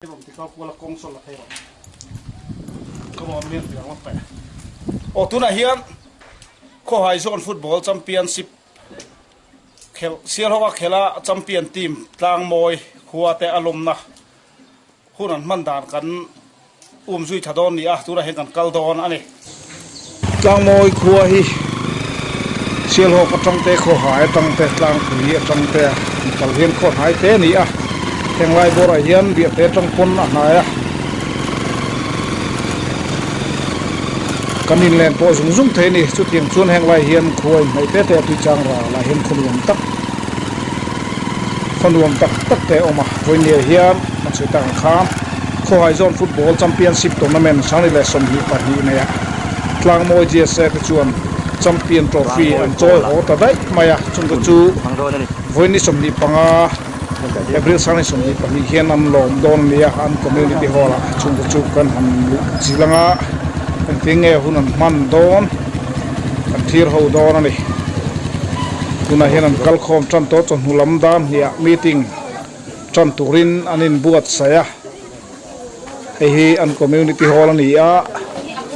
ผมที่เขาพูดละกงสลัดให้เราก็มองเมียนอย่างว่าแปะโอ้ทุนอาเฮียนข้อหายโซนฟุตบอลแชมเปี้ยนชิพเสียเขาว่าเขละแชมเปี้ยนทีมกลางมวยขัวแต่อารมณ์นะคู่นั้นมันด่านกันซุยถดอนนี่ทุนอาเฮียนกันกัลดอนอันนี้กลางมวยขัวฮีเสียเขาก็จังเตะข้อหายจังเตะกลางผีจังเตะกัลเฮียนข้อหายเตะนี่แข่งไล่บอลเฮียนเบียดเตะจังคนอะไรกันนินแลนด์พอสุ่งเทนี่สุดที่ชวนแห่งไล่เฮียนควยในเตะเตะที่จังราไล่เฮียนคนรวมตักเตะออกมาวันนี้เฮียนมันสุดต่างข้ามข้อหายโซนฟุตบอลแชมเปี้ยนชิพทัวร์นาเมนต์ช่างนี่แหละสมหิปะหีเนี่ยกลางมวยเจสเอฟชวนแชมเปี้ยนทรอฟี่อันโจ้โหแต่ได้มาจุนกจูวันนี้สมหิปังเอเบริลสังนี่สมหิปังเฮียนอันลมโดนเนี่ยอันคอมมูนิตี้ฮอลล์จุนกจูกันหันจิลังอันทิ้งหุ่นมันโดนอันทีร์หูโดนนี่คุณนายเห็นอันกัลคอมจันโตจนหุลำดานเนี่ยมีติ้งจันตุรินอันนินบวชเสียไอ้ฮีอันคอมมูนิตี้ฮอลล์นี่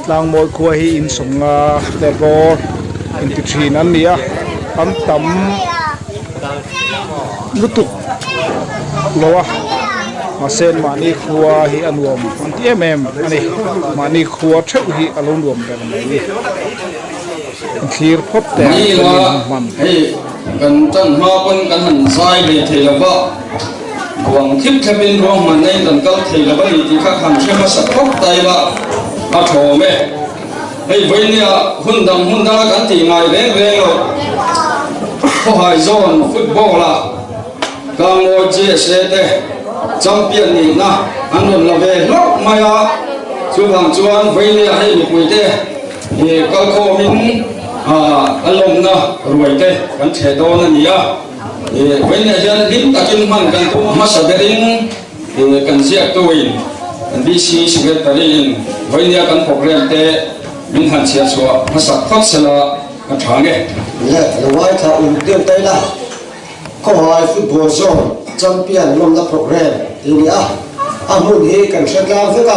ลางมวยคัวฮีอินสงเดบออินติชีนั่นนี่อันต่ำลุตุโลวะมาเซนมานี่คัวฮีอันรวมอันที่อันนี้มานี่คัวเช่าฮีอารมณ์รวมกันนี่ทีร์พบแต่มันให้กันจังหาเป็นกันหันทรายในเทลบะหวังทิพย์แค่เป็นรองมันในกันก็เทลบะที่ข้าขันเชื่อมาสักพบไตบะมาโถแม่ให้เวเนี่ยหุ่นดำกันตีไงเร่งพอหายโซนฟุตบอลละกางโมเจเสเตจำเปียนนี่นะอันนั้นละเวลกมายาช่วงจวนเวเนี่ยให้มีคุยเตนี่ก็โคมินอารมณ์นะรวยเตกันเฉดนั่นนี่เวเนี่ยยันดิ้นตะกินมันกันตัวมาสเดริงกันเสียตัวอินดีซีสเวตรินเวเนี่ยกันพกเรียนเตมินหันเสียสัวมาสักพักเสละกันทางเนี่ยเราไว้ถ้าอุ่นเตี้ยนเต้ละข้อหายฟุตบอลโซนแชมเปี้ยนลมนักโปรแกรมทีนี้หุ่นเฮกันเช็คลาวฟิก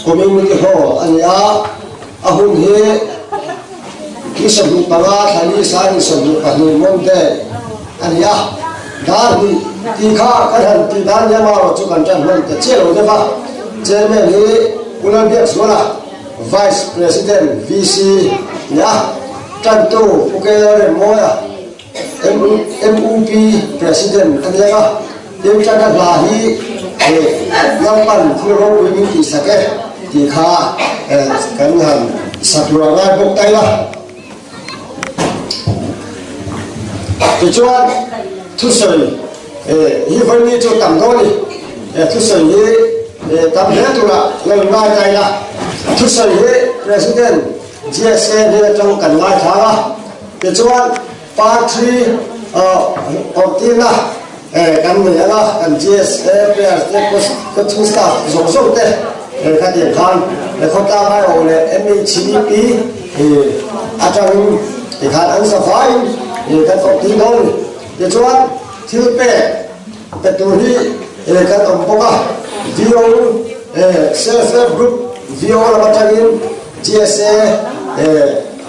คอมมูนิตี้ฮอลล์อันนี้หุ่นเฮที่สมุทรปราการที่สายสมุทรปราการมอนเตอันนี้ดาร์ดีที่ข้ากันที่ดานยามาว่าจุกันจันมันจะเชื่อเราได้ปะเจอแม่นี้อุลาเบียสวละ Vice President VC เนี่ยจันตูโอเคเลยโมยMUP President อันนี้ก็ยังจะได้ลาฮียังปั่นที่เราไปมีที่สักที่ข้ากันงานสัตว์ร้ายพวกไตละที่ชวนทุสอยที่วันนี้จะตั้งตัวนี่ทุสอยตั้งเนื้อตัวละเราไม่ใจละทุสอย President GSA เนี่ยจะกันไล่ท้าที่ชวนปาร์ตี้ออกทีละกันเหนือละกัน GSA เนี่ยก็ทุกสตาร์ส่งเตะขัดแย้งกันเขาตามไปโอเลย MHDP อาจารย์ที่ขาดอันสบายกันออกทีน้องที่ชวนที่เป็นตัวที่กันออกปกวิโอself-help group วิโอละมาจากอิน GSA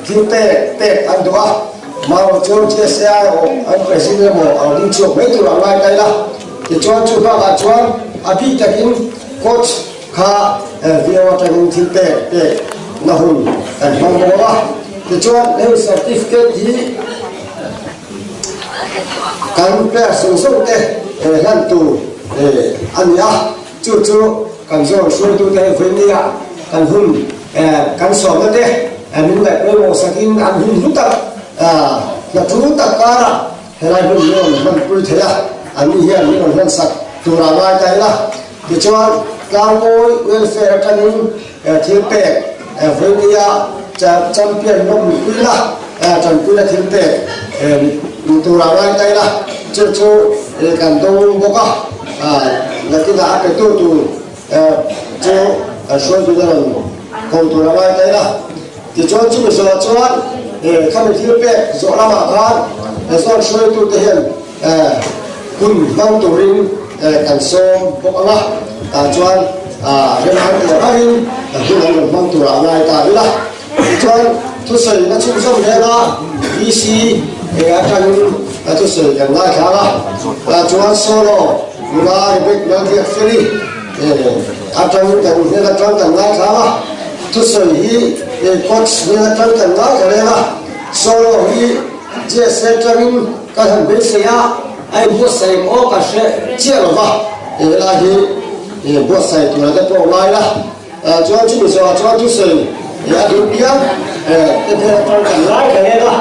ที่เป็นอันตัวมาชวน GSA อันเป็นสิ่งที่เราเอาดิ้งช่วยไม่ตัวอะไรกันละที่ชวนช่วยพากันชวนอภิจากอินโค้ชข้าวิโอจากอินที่เป็นนะหุ่นแต่บางคนว่าที่ชวนเรื่อง certificate ที่การแปลส่งเตะนั่นตัวอันนี้จู่กันช่วยตัวเตะคนนี้กันหุ่นกันสอบนั่นเองมันแบบไม่มองสักทีอันหุ่นรู้ตักแล้วรู้ตักการะเฮ้ยหุ่นเนี่ยมันพูดเถอะอันนี้เฮียนี่มันสักตัวอะไรใจละที่ชวนกลางโอยเวลเฟร์กันที่เป็นเวนีจะแชมเปี้ยนนกมีคุยละจนคุยละที่เป็นตัวอะไรใจละจู่กันตรงบกแล้วที่น่าเป็นตัวช่วยดูแลคนตัวอะไรใจละที่ชวนช่วยชวนข้าพเจ้าเป็นสอนมาการสอนช่วยตัวเองคุณนั่งตัวริงกันส้มพวกอะไร จวนเรื่องนั้นแต่ก็ยังที่นั่นมันมองตัวอะไรตาด้วยละจวนทุกสิ่งนั้นชุ่มฉ่ำเลยนะอีซีอาจารย์ทุกสิ่งอย่างไรครับละจวนโซโล่เวลาเบรกนั่งที่ฟรีอาจารย์กันเนี่ยอาจารย์กันไรครับทุกสิ่งที่โค้ชเนี่ยอาจารย์กันไรกันเลยละโซโล่ที่เจสเซอร์ก็ทำเป็นเสียไอ้บุษใส่โอ้ก็เสียเจ้าหรอวะเวลาที่บุษใส่ตัวนั้นตัวไรละจวนชุ่มฉ่ำจวนทุกสิ่งอย่าดูเพี้ยนเป็นอาจารย์กันไรกันเลยละ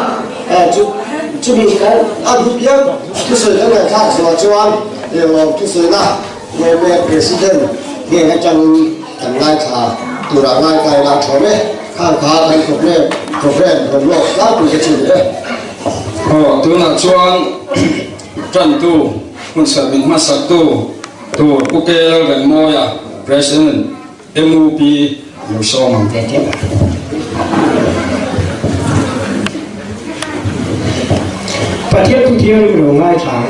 จุดนี้กันอาดูเพียงทุกสิ่งทั้งนั้นข้าสวัสดิ์วันทุกสิ่งนะเมื่อประธานเนี่ยอาจารย์กันไล่ขาตัวเราไล่ไกลเราชอบไหมข้างขาเป็นครบเรื่องคนโลกล้าตัวจะชิมเลยตัวนักชวนจันทูคุณสบินมาสักตัวผู้เกลเป็นโมยา President MUP อยู่สองประเทศประเทศทุกที่เราง่ายถาม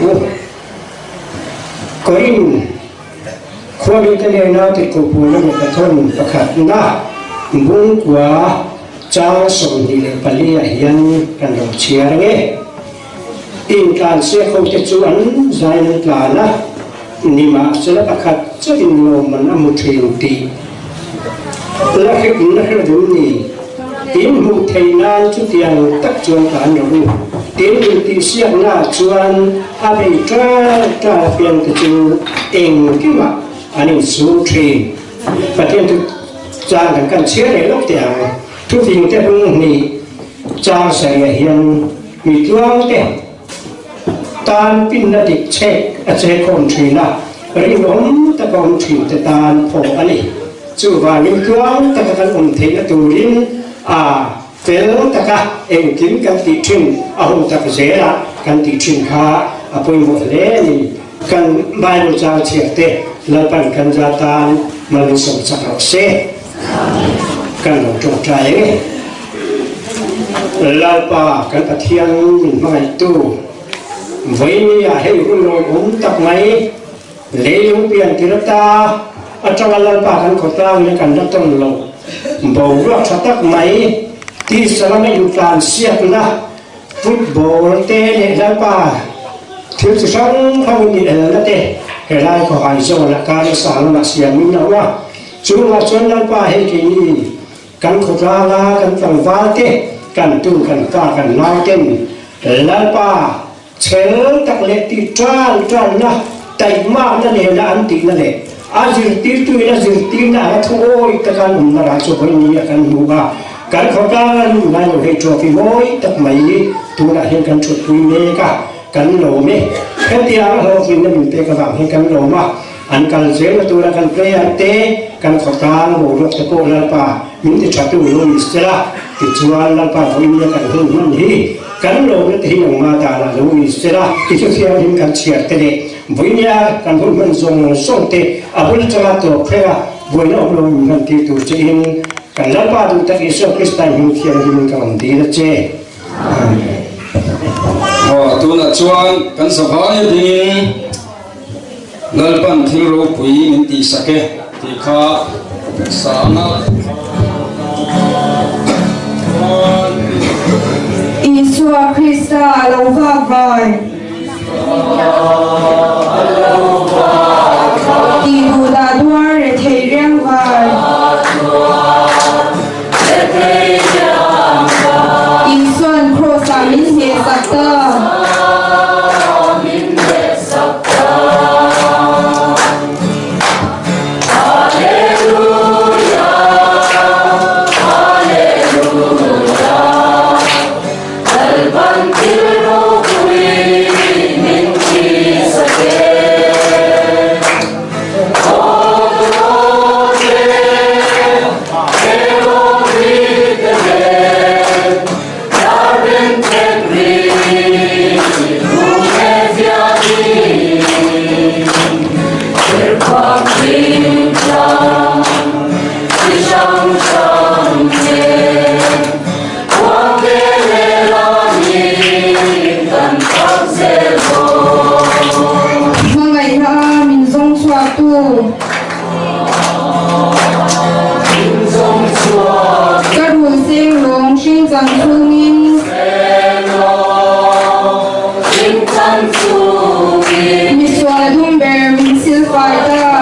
ก็อินควรจะเรียนนาติกุปูนกระทนประคัดนาบุ้งกว่าจ้าสมดีเลยปลีเฮียนกันเราเชียร์เงี้ยอินการเสียเขาจะชวนใจในปลานะนิมาเสละประคัดจะอินโลมันอมุทรีอุตีและให้อินนักเรียนนี้อินมุทัยนานจุดยังตักจวนการเราตีนตีเสียงหน้าชวนอะไรจ้าเปลี่ยนตัวเองกี่ว่าอันนี้สูทรีประเทศทุกจางกันเชื่อในโลกเดียวทุกสิ่งที่พวกนี้จางเสียเห็นมีตัวเดียวตานปินนาดิเช็คอาเจคอนทรีนะริมตะกอนทรีตะตานผมอันนี้จู่ว่ามีตัวตะกันอุ่นเทนตูรินเฟลตะกะเองกินกันติชินเอาตะกเสระกันติชินข้าปุยหมดเลยนี่กันบายรู้จักเชียเตแล้วปันกันจาตานมาลุสมสักเราเสกันหลงจงใจแล้วป่ากันตะเทียงไม่ตู้ไว้นี่ให้รุ่นลอยตักไหมเลี้ยงเปลี่ยนกิรตาอาจารย์แล้วป่ากันขดเล่าในกันรัตนโลบอกว่าชัตักไหมที่สมัยอยู่กลางเสียนะฟุตบอลเตะแล้วป่าที่สุดท้ายเขามีแล้วเตะเฮลัยเขาหายโซนการสารมาเสียมินาว่าช่วงชวนแล้วป่าให้กินกันขดลากันฟังฟ้าเตะกันตู้กันก้ากันน้อยเต้นแล้วป่าเชิญตักเล็กที่จ้านนะแต่มากนั่นเองนะอันตินั่นเองอาจิรตีตุยนะจิรตีนะทุกโอยตะกันมาราชบุรีกันดูว่าการขอกลางนายให้โจฟิโมยตักไม่ตัวนั้นเห็นกันชุดคุยเมกะกันโลเมแค่ที่เราฟินนั้นเป็นกระดับให้กันโลมาอันกันเสียงตัวกันเปรี้ยเตะกันขอกลางโบรถตะโกนแล้วป่ามินที่ชัดตัวโลมิสเตล่าติดชวนแล้วป่าฟินกันหุ่นมันฮีกันโลกที่ยังมาตาละรู้อิสระที่จะเสียหินกันเชียร์เตะวิญญากันหุ่นมันส่งเตะอาบุลจะมาตัวเพลย์บุญอบรมกันที่ตัวจริงกันแล้วป่าดูตะกี้ส่งคริสตันหินเขียนหินกันดีละเจ้ตัวนักชวนกันสบายดีนั่นเป็นที่เราคุยมินติสักที่ข้าสานาIsua Krista Alauvabai Ibuda Duare Teiriangbai Isuan Krosa Minhe Sakta Bantil no kui min ki sake chuan khungin mi sual dum ber min sil fai ta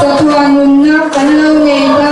sa thuan nun nak kan lo nei ta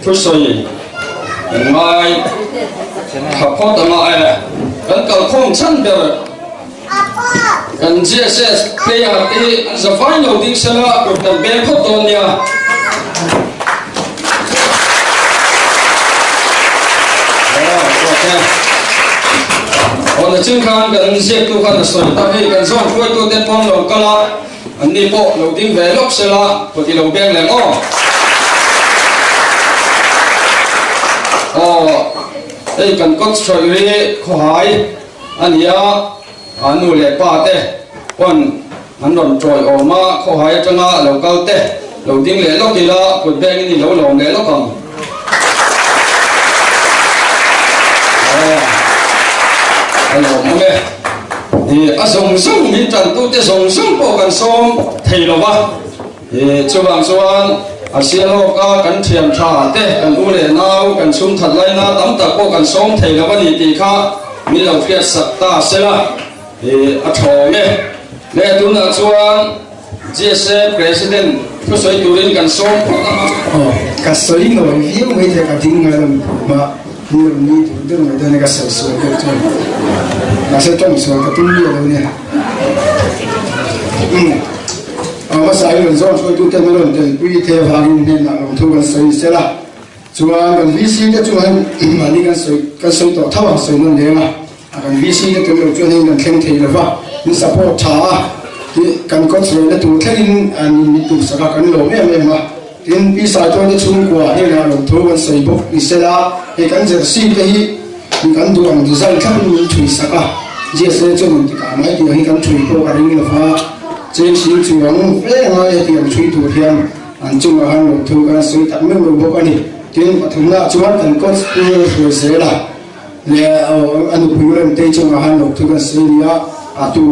Thứ soi mai học khó tầm lại cần cầu không chân được cần GSS đây là cái giờ phải đầu tiên sẽ là cuộc tầm bé khó tôn nha còn ở trên khán cần giết tu khăn soi ta khi cần xong cuối tu tên phong đầu cả là anh đi bộ đầu tiên về lúc sẽ là của thì đầu bên là ngõ đây cần có sợi ri khoai anh ya anh nuôi lệ ba te còn anh đòn trội ở mà khoai cho nó đầu cao te đầu tiên lệ lóc thì là của bên cái gì lâu lâu lệ lóc còn anh làm nghe thì à sông sông mình chẳng tu te sông sông bộ cần sông thầy đâu ba thì cho bạn cho anh xin lỗi các cần thiền trà thế cần u lệ nào cần sum thật lấy na tắm tập cô cần sống thầy là vấn đề gì khác mình làm việc sạch ta sẽ là thì thổi nghe lệ tuần là cho GSF President có soi tu lên cần sống cái soi nổi hiếu mấy thế cái tiếng người mà nhiều như thủ tướng người ta này cái soi cái chỗ là sẽ trong soi cái tiếng nhiều luôn nha mà sai rồi do tôi tu tiên rồi thì quy theo hàng nên là làm thu cái soi sẽ là chúa cần vi sinh cái chúa mà đi cái soi tổ thao hàng soi nó liền à cần vi sinh cái tôi cho nên cần khen thầy là vậy mình support trả thì cần có soi cái tu thêm anh tu sẽ là cần lỗ em mà đến vi sai tôi cái chung của hay là làm thu cái soi bốc đi sẽ là thì cần giờ xin cái mình cần tu bằng design khác mình chui sẽ cả giờ sẽ cho mình cả mấy điều hay cần chui bộ cái này là phải trên sinh trường về ngay thì làm suy thủ thiam anh chung là hàng thu cái suy tận mấy người bộ cái này tiếng và thằng nào chúng ta cần có rồi sẽ là để anh cũng làm tây chung là hàng thu cái suy đi tu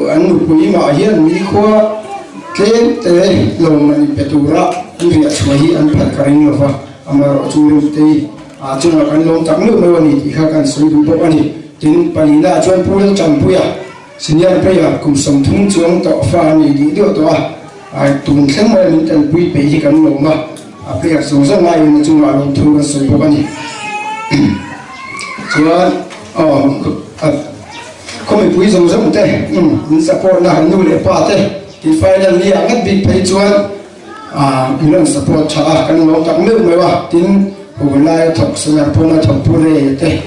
anh cũng mà hiện mỹ khoa cái thế lòng mình bị tu ra như vậy cho hi anh phải cái này là mà chung tây chung là cái lòng tận mấy người này thì khác cái suy thủ bộ cái này tiếng Palina cho anh phụ trong phụ sinh nhật bây giờ cùng sống thung chuông tọa pha này đi điều tọa tuần tháng mai mình cần quy bế gì cần lồng mà bây giờ sống rất ngay mà chúng ta làm thu cái sợi bông này cho không bị quý giống thế support là hắn nuôi pa thế thì finally ngắt bị phải chuan mình support cha cái nó tặng nước mới vào tin hồi nay thọc sinh ra phong thọc pure thế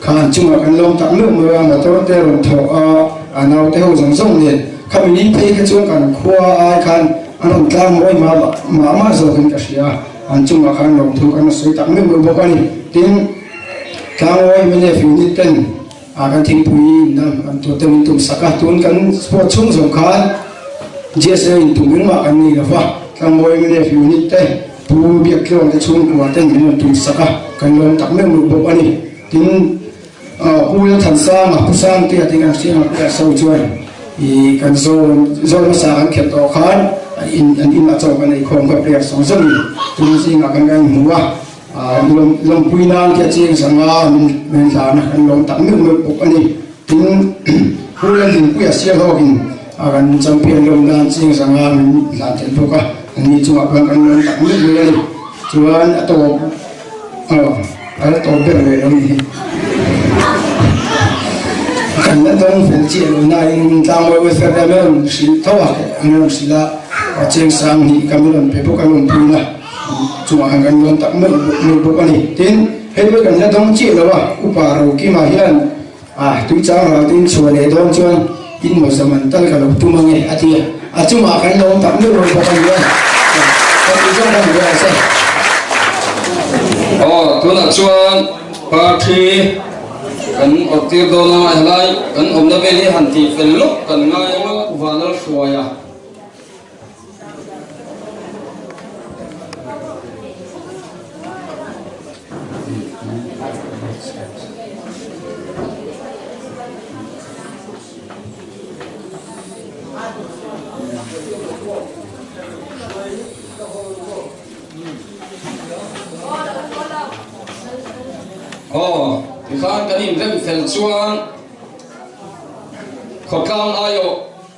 khăn chung là cái lông tặng nước mới vào mà tôi để rồi thọc nào thế hồi giống liền khi mình đi thấy cái chuan cần khoa ai khăn anh làm mỗi mà rồi cái gì anh chung là khăn lông thu cái suy tặng nước mới vào cái tin làm mỗi mình để phim đi tên kan thing pui nam an to te min tum saka tun kan sport chung zong khan GSA in tum min ma kan ni la fa kan moi min e unit te pu biak kilo te chung wa ten min tum saka kan lom tak me mu bo ani tin pu ya than sa ma pu sang te ating ang siang ka so chuan I kan zo ma sa kan khet to khan in a chaw kan ai khom ka player song zong tun singa kan ngai muwa lom pui nan kia chiang sanga min la na kan lom tak mi pok ani tin hulan din pui asia login kan champion lom nan chiang sanga min la tel poka ani chunga kan lom tak mi ani chuan ato to ber le ani kan na dong fel chi na in ta mo we fer da men si thawa an sila chiang sang ni kamilon pe poka lom pui na cuma akan lom tak melubuk ani tin hei kan na dong chi lawa uparo ki ma hian tui chang la tin chuan e dong chuan in mo zaman tal ka lo tu mangi atia cuma akan lom tak melubuk ani ya kan i jong kan ya se tuna chuan party kan oktir do na halai kan omna beli hanti fello kan ngai ma vanal suaya thì khán cái niệm rất phần chuan khó khăn ayo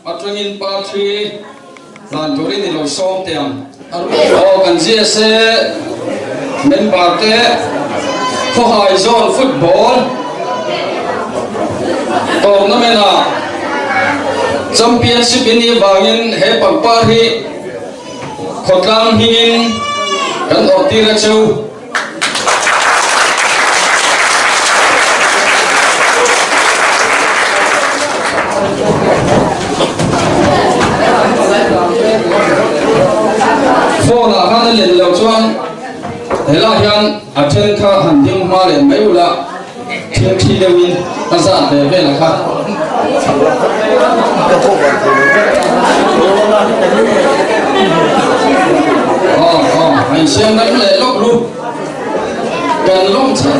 atrangin patri lan torin ni lo som tiam kan GSA member te for high zone football tournament championship ini bangin he pangpar hi khotlang hin kan otira chu phone là khăn liền lầu chuan thế là hiện ở trên kha hẳn tiếng hoa liền mấy là thiên thi đều in ta giả để về là khác hành xem đánh lệ lốc luôn cần lốc chạy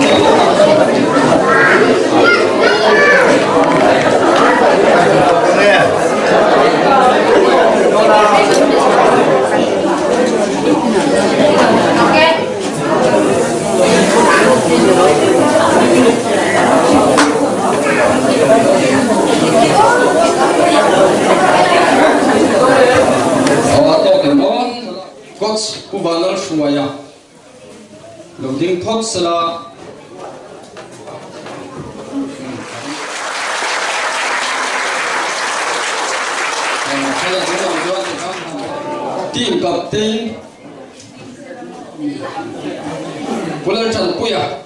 coach Kubanal Shumaya loading coach sala team captain Pulan Chan Puya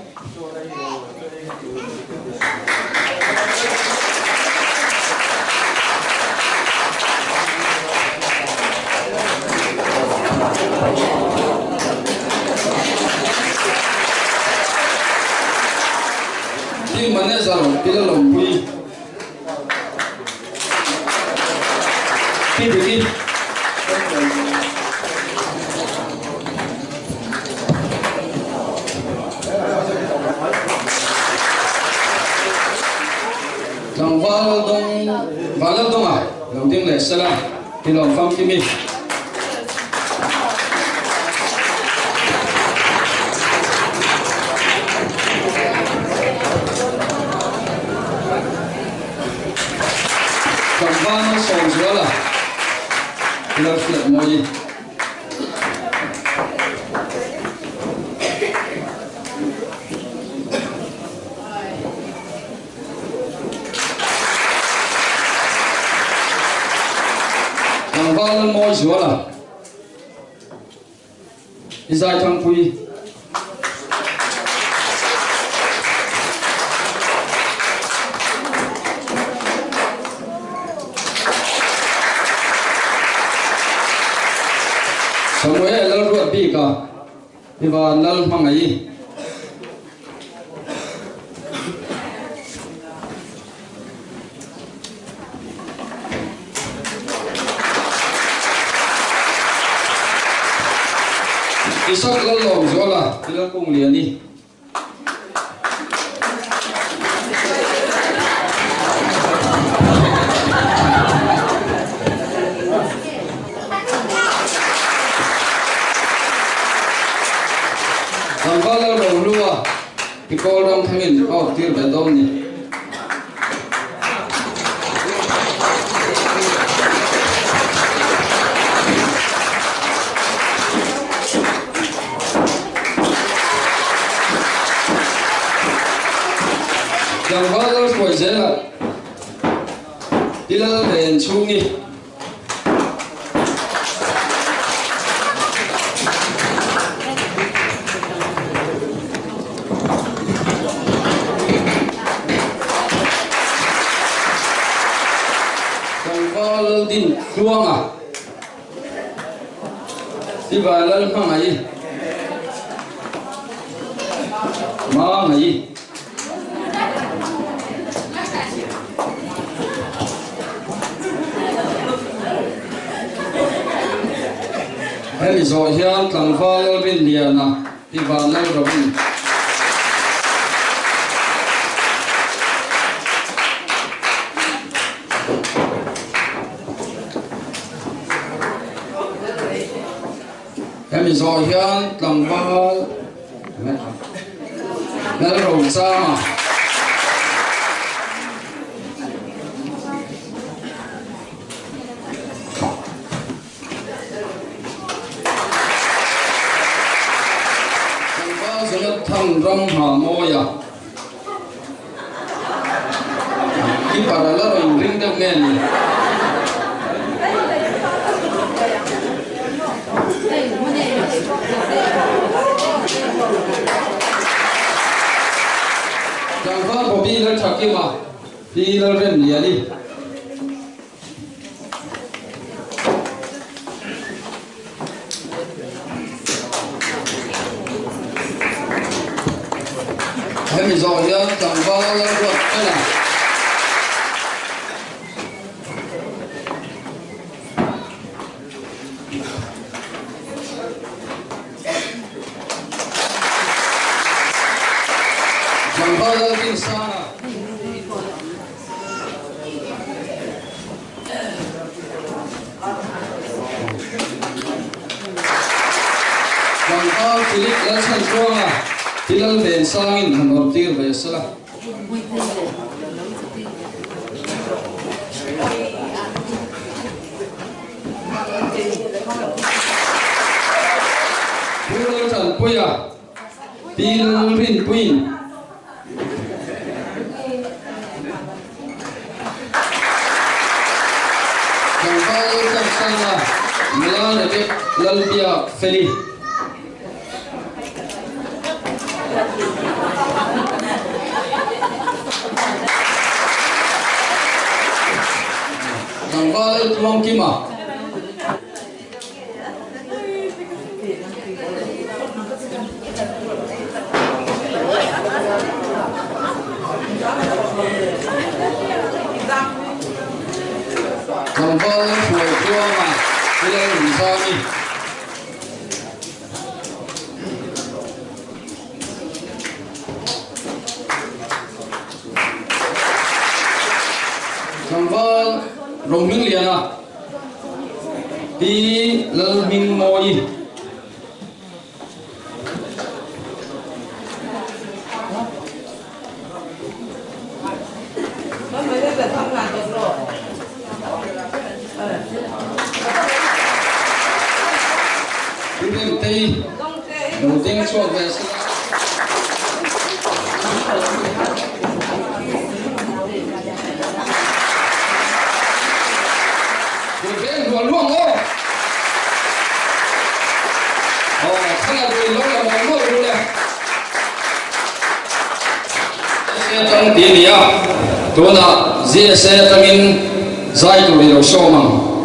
team manager Pilar Lompui PBB Thằng Val Đông à đầu tiên là sẽ là thì lòng phong kimi thằng Val nó sồn nữa là nó flip mồi gì pal moi zuala izai thang pui Samuel lal ruat bi ka iba lal mangai Isak lal lom zola lal kong liani Tambala lua pikol ram thangin au tir bedon ni Tambala koi zela ilal den chungi din luang à đi vào lên mang này mang này hay rồi hiện thằng vào lên bên liền à đi vào lên rồi em rồi hiện tầm bao nó rộng ra mà tầm bao giờ nó thằng rong hà môi à khi bà đã là mình ring được nghe nhỉ Jangan kau bilang cakap mah, bilang dia ni. Kami zohia tambah lagi apa? Tambah lagi sana. Tambah pilih lasan kuah. Tilal ben sangin hanor tir besala. Tilal tan puya. Tilal rin puin. Tambah kan sana. Milan ke lalbia feli. Tambah tuang kima. Tambah tuai tuang ah, bila misami. Tambah roming liana. Di lalming moi. Bim tei, đầu tiên cho về. Bên ruộng luồng ô tang ti nia tuna GSA tangin zai tu ri lo so mang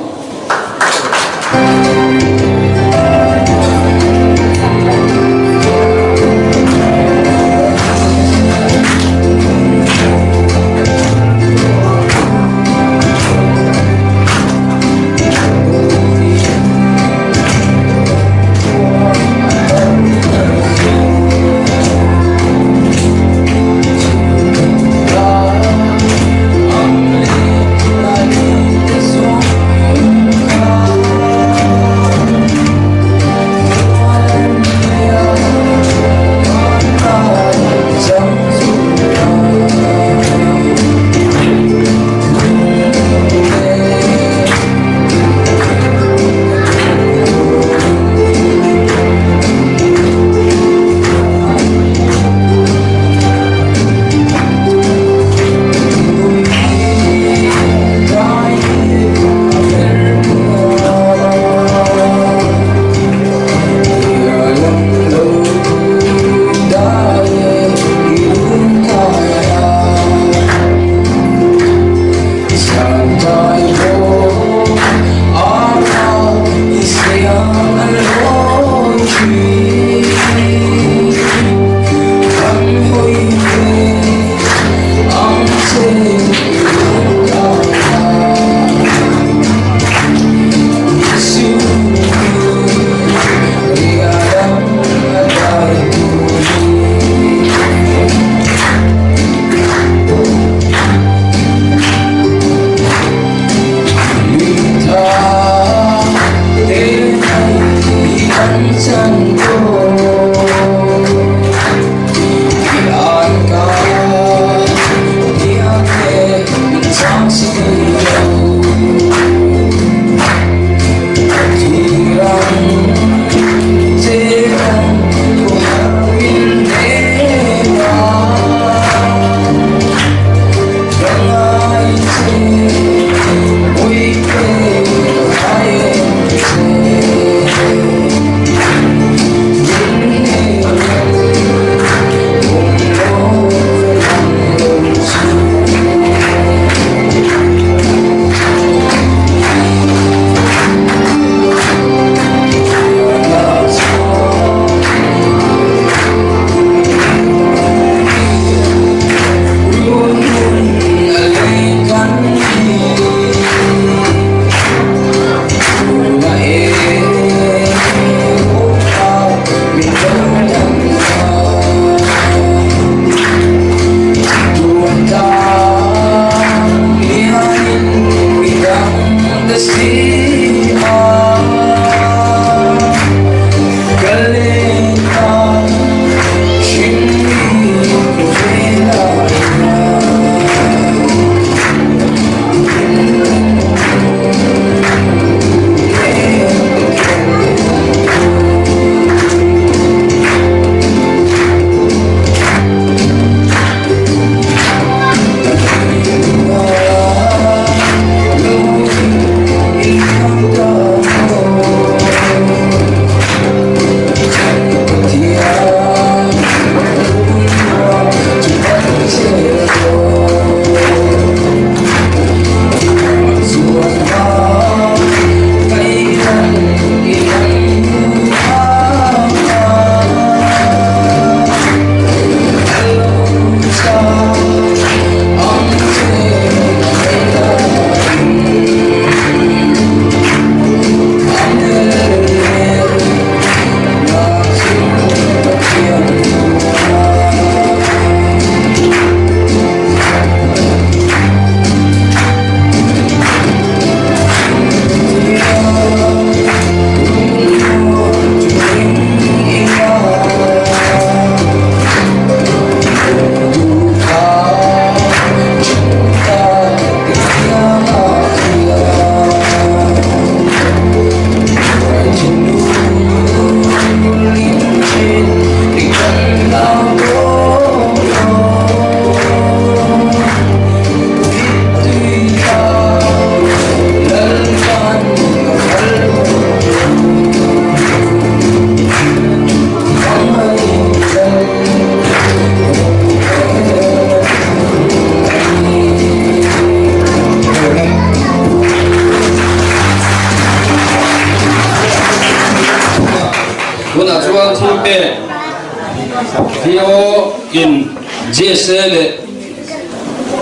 in GSL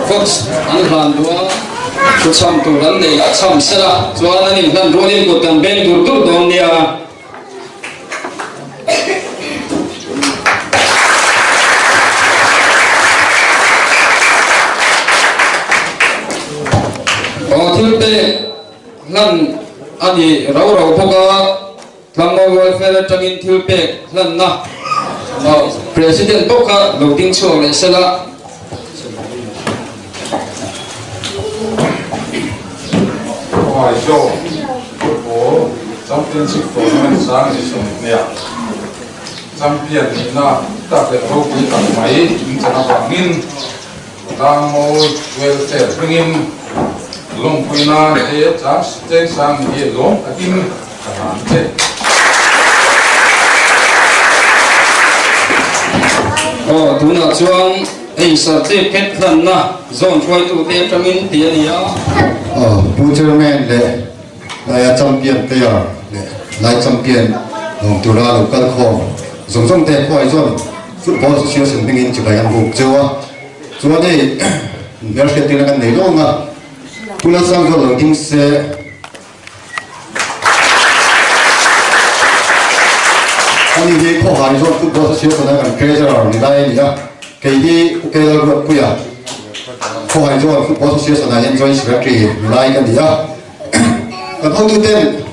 Fox an hlan dua chu cham tu ran nei la cham sela chuan an in hlan rolin ko tan ben tur tur dom nia thilpe hlan ani rau rau phoka thlangmo welfare tangin thilpe hlan na president boka loading show le sela Hỏi show football championship tournament sang đi xuống nè champion na ta phải hô quý tặng máy chúng ta bằng in đang ngồi welfare bring in long quý na để chắp trên sang ye long in cả thế tu na chuang ei sa te pet hlan na zone choi tu te tangin tia nia Butcherman le lai champion player le lai champion nong tura local kho zong zong te khoi zon football association bingin chu lai an bu chuwa de berke te kan nei lo nga pula sang zo loading se ani de kho hai zo football association kan treasurer ni lai ni ya ke di ke lo pu ya kho hai zo football association an joint secretary lai kan dia kan hong tu ten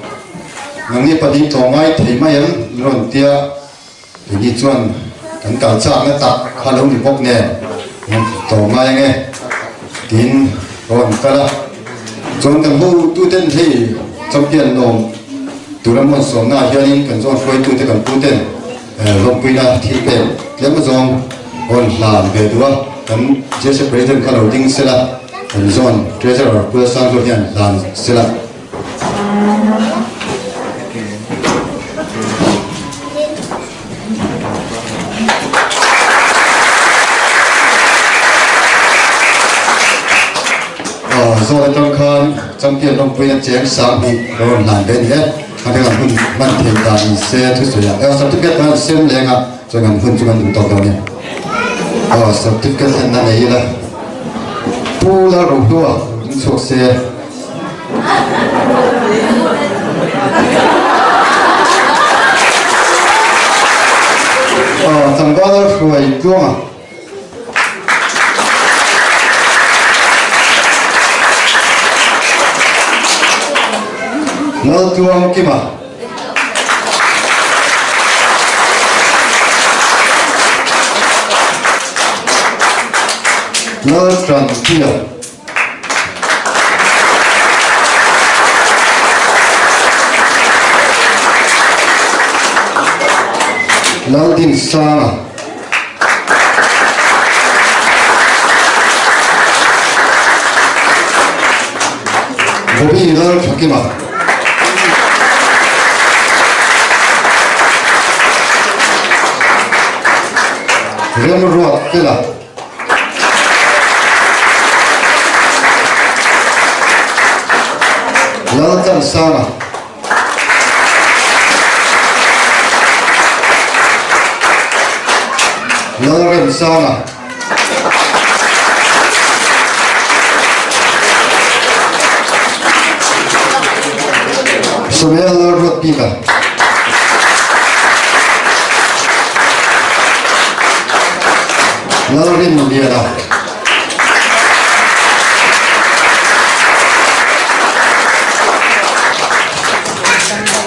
nang ni padi to ngai thei mai an ron tia ni chuan kan ka cha na ta khalom ni bok ne to ngai nge tin ron kala chuan kan ho tu ten thei champion nom turamon so na hianin kan zon foi tu te kan pu ten lom puina thi pe lem zong on lan ve duwa kan jese president ka loading sela kan zon treasurer pu sang zo hian lan sela zon tong khan champion lom puina cheng sang hi ron lan ve ni ada kan pun man thei ta ni se thu so ya certificate kan sem lenga so kan pun chuan du tok ni certificate na nei la pula ro do so se tang ba la khoi tuang nó tuang kia mà nó tròn kia nó tin sang bố bị nó tròn kia mà rem ruột cái là nó chân sao mà nó rem sao mà số mấy nó ruột bị cả nó lên một địa nào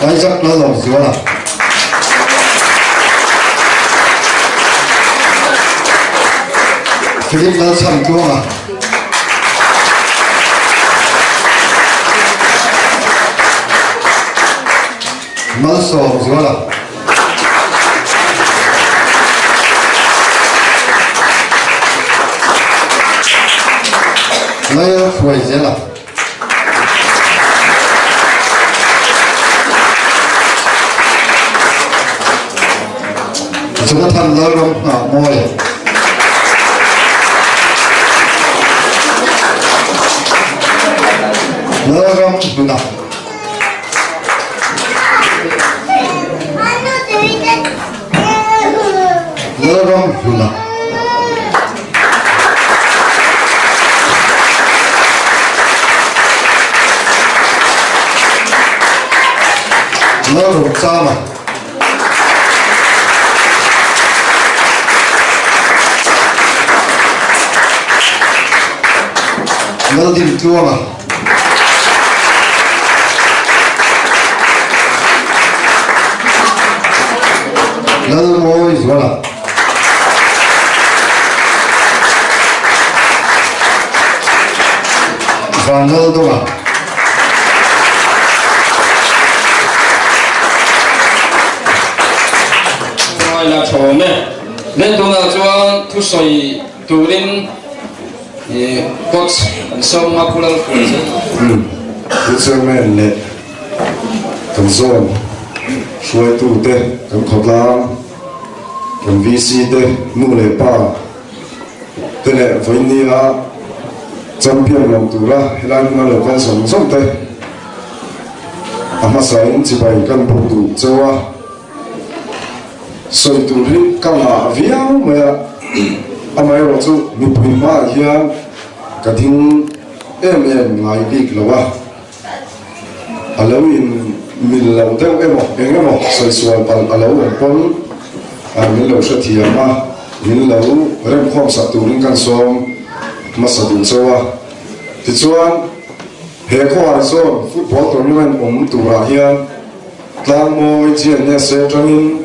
cái rất nó lồng xuống nào Philip nó sầm xuống à nó sổ xuống nào nó phơi thế nào chúng ta thân nó không ở môi nó không được nào nó không được nào nó rồi sao mà nó đi thua mà nó ngồi rồi là và nó đâu mà ngoài là thổ mẹ nên tôi là cho thu soi tu đến coach sông mà cũng là phụ thứ sơ men lệ cầm zone xuôi tu tê cầm khóc lam cầm VC tê nu lệ pa tê lệ với nia champion lòng tu ra hilan mà lệ con sống sống tê ama sai chỉ bay căn bộ tu châu xuôi tu ri căng hạ viau mà ama yêu chu mi pui ma hian cả thinh em ngay đi lâu alo in mình lâu theo em một soi soi bằng alo em con mình lâu sẽ thiệt mà mình lâu rem không sát tụ nên căn sông mà sát tụ sâu thì chuan hệ khoa zone football tournament tụ ra hiền làm môi chuyện nhà sẽ cho nên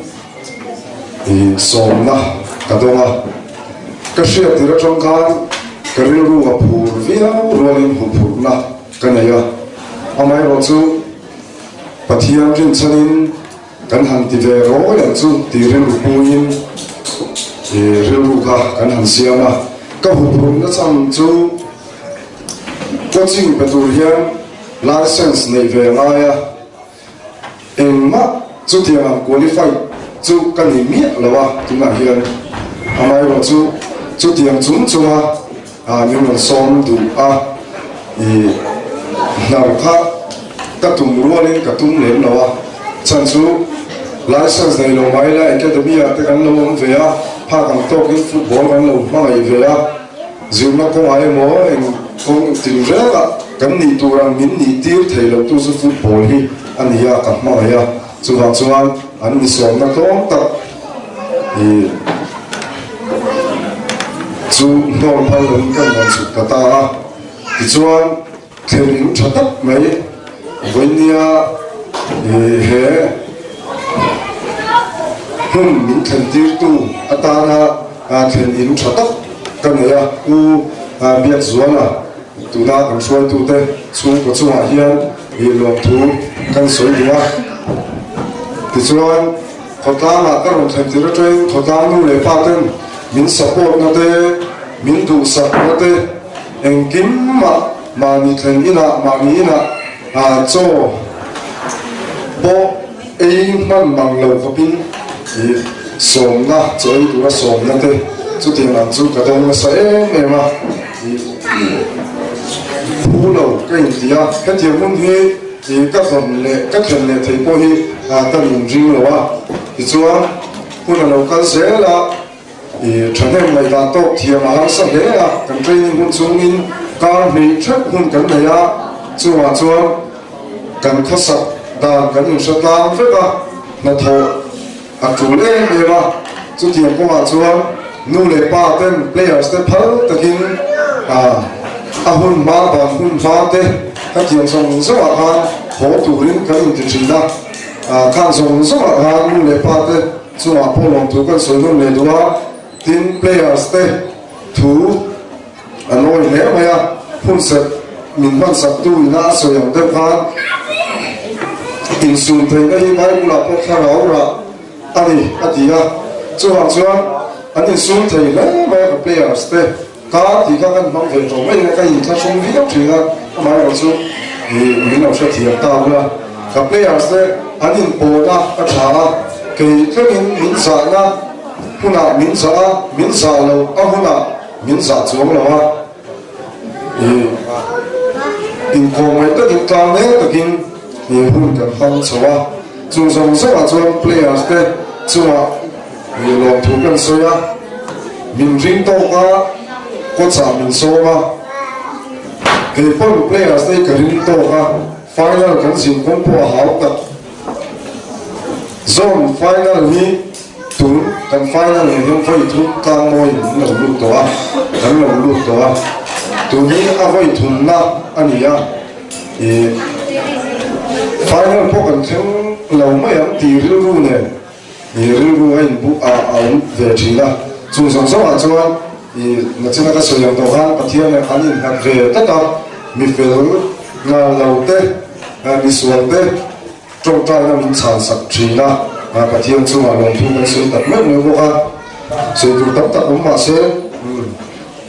thì sông na cả đông cái chuyện thì nó trong can cái riêng ru hợp phù vía rồi lên hợp phù na cái này ông ấy nói chú bắt hiền trên chân kan han ti ve ro yan chu ti ren ru puin e ren ru kha kan han siama ka hu prum na cham chu coaching petur hian license nei ve ngaya engma chu ti ang qualify chu kan ni mi lawa tu na hian amai ro chu ti ang chung chuwa ni mon som du e na kha ka tum rualin ka tum lem lawa chan chu license nei lo mai la academy te kan lo om ve a pha kan to ki football kan lo mai ve a zirna ko ai mo en kong tin rela kan ni turan min ni tir thei lo tu su football hi ani ya ka ma ya chuan an ni som na tlom tak i chu non phal lon kan mon su ta ta ti chuan therin thatak mai voinia he min khan tir tu atana khan in thatak kan ya u biak zuana tu na kan suai tu te chu ko chunga hian hi lo thu kan soi dia ti chuan khotama kan ron khan tir train khotam le pa ten min support na te min du sak na te engkim ma ni khan ina ma ni ina cho bo ein man mang lo ko pin som na choi tu ra som na te chu ti man chu ka dong sa em ma pu lo ka in dia ka ti mun hi ka khom le thei po hi ta min ring lo wa ti chuan kun lo kan se la thane mai da to thiam a sa le a kan training hun chung in ka ni thak hun kan le a chuan kan khosak dan kan in shatlam ve ka na tho a chu le me ma chu tiam ko ma chuan nu le pa ten players te phal takin hun ma ba hun fa te ka tiam song so a han ho tu rin kan in tin na kan song so a han nu le pa te chu a po long tu kan so nu le duwa tin players te thu anoi le ma ya hun se min ban sak tu na so yang te phan in sun thei na hi mai la po kha ro ra ani atia chuan an in sun thei le mai ka players te ka ti ka kan mang ve ro mai ka in tha song vi dok thina mai ro chu min lo sha thia ta la ka players te an in po na ka tha ke thlengin min sa na huna min sa lo a huna min sa chuang lo a in ko mai ta dik ta ne takin hun kan hang chawa chung song sa chuan players te chuwa lo thu kan soya min ring to ka ko cha min so ma ke pon players te ka ring to ka final kan sin kon po hau ta zone final hi tun kan final ni yong foi thun tlang moi lo lu to a kan lo lu to a tu hi a voi thun na ania e final po kan theng lo mai am ti ru ru ne e ru ru ai bu a ve thina chung song song a chuan e na china ka soyam to han pathian ne anin kan ve ta ta mi fel na lo te mi suan te trong trai na min chan sak thina mà cả thiên chung ở lòng thu cái sự tập mất nữa vô ha sự tu tập tập cũng mà sẽ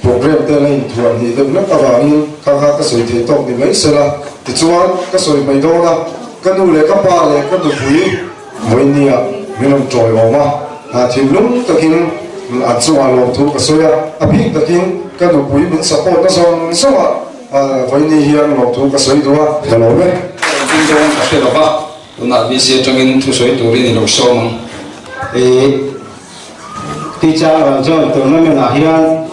program tên này thuần thì được nước các bạn các cái sự thể tổng thì mấy sẽ là thì chuan cái sự mấy đó là cái nụ lệ các ba lệ cái nụ quý mấy nia mình làm trội vào mà thì lúc tất nhiên ăn chung ở lòng thu cái sự à biết tất nhiên cái nụ quý mình support nó xong xong với nia hiền lòng thu cái sự đó là lâu đấy kinh doanh các cái đó na vi se tangin thu soi turi ni lo so mang ti cha jo to na me na hian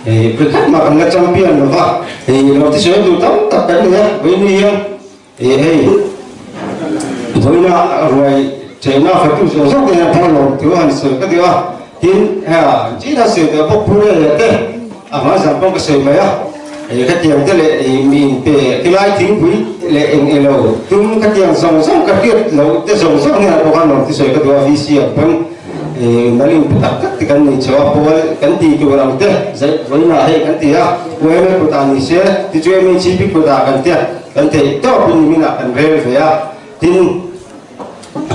cricket ma kan champion lo ba lo ti soi du tam tak kan ne we ni hian voina roi chena fa tu so so ne pa lo tu han so ka dia hin ha ji da se da pok pure le te ama sa pok se ma ya cái tiền thế lệ mình về cái lái tính quý lệ em lâu chúng cái tiền sòng sòng cái tiết lâu cái sòng sòng này có khả năng thì sẽ có đôi vi siêu bằng nó liên tục tất cả cái này cho bố cái gì cái làm thế vậy với là hay cái gì à với mấy cô ta này sẽ thì cho em chỉ biết cô ta cái thế đó bên mình là cái về à tin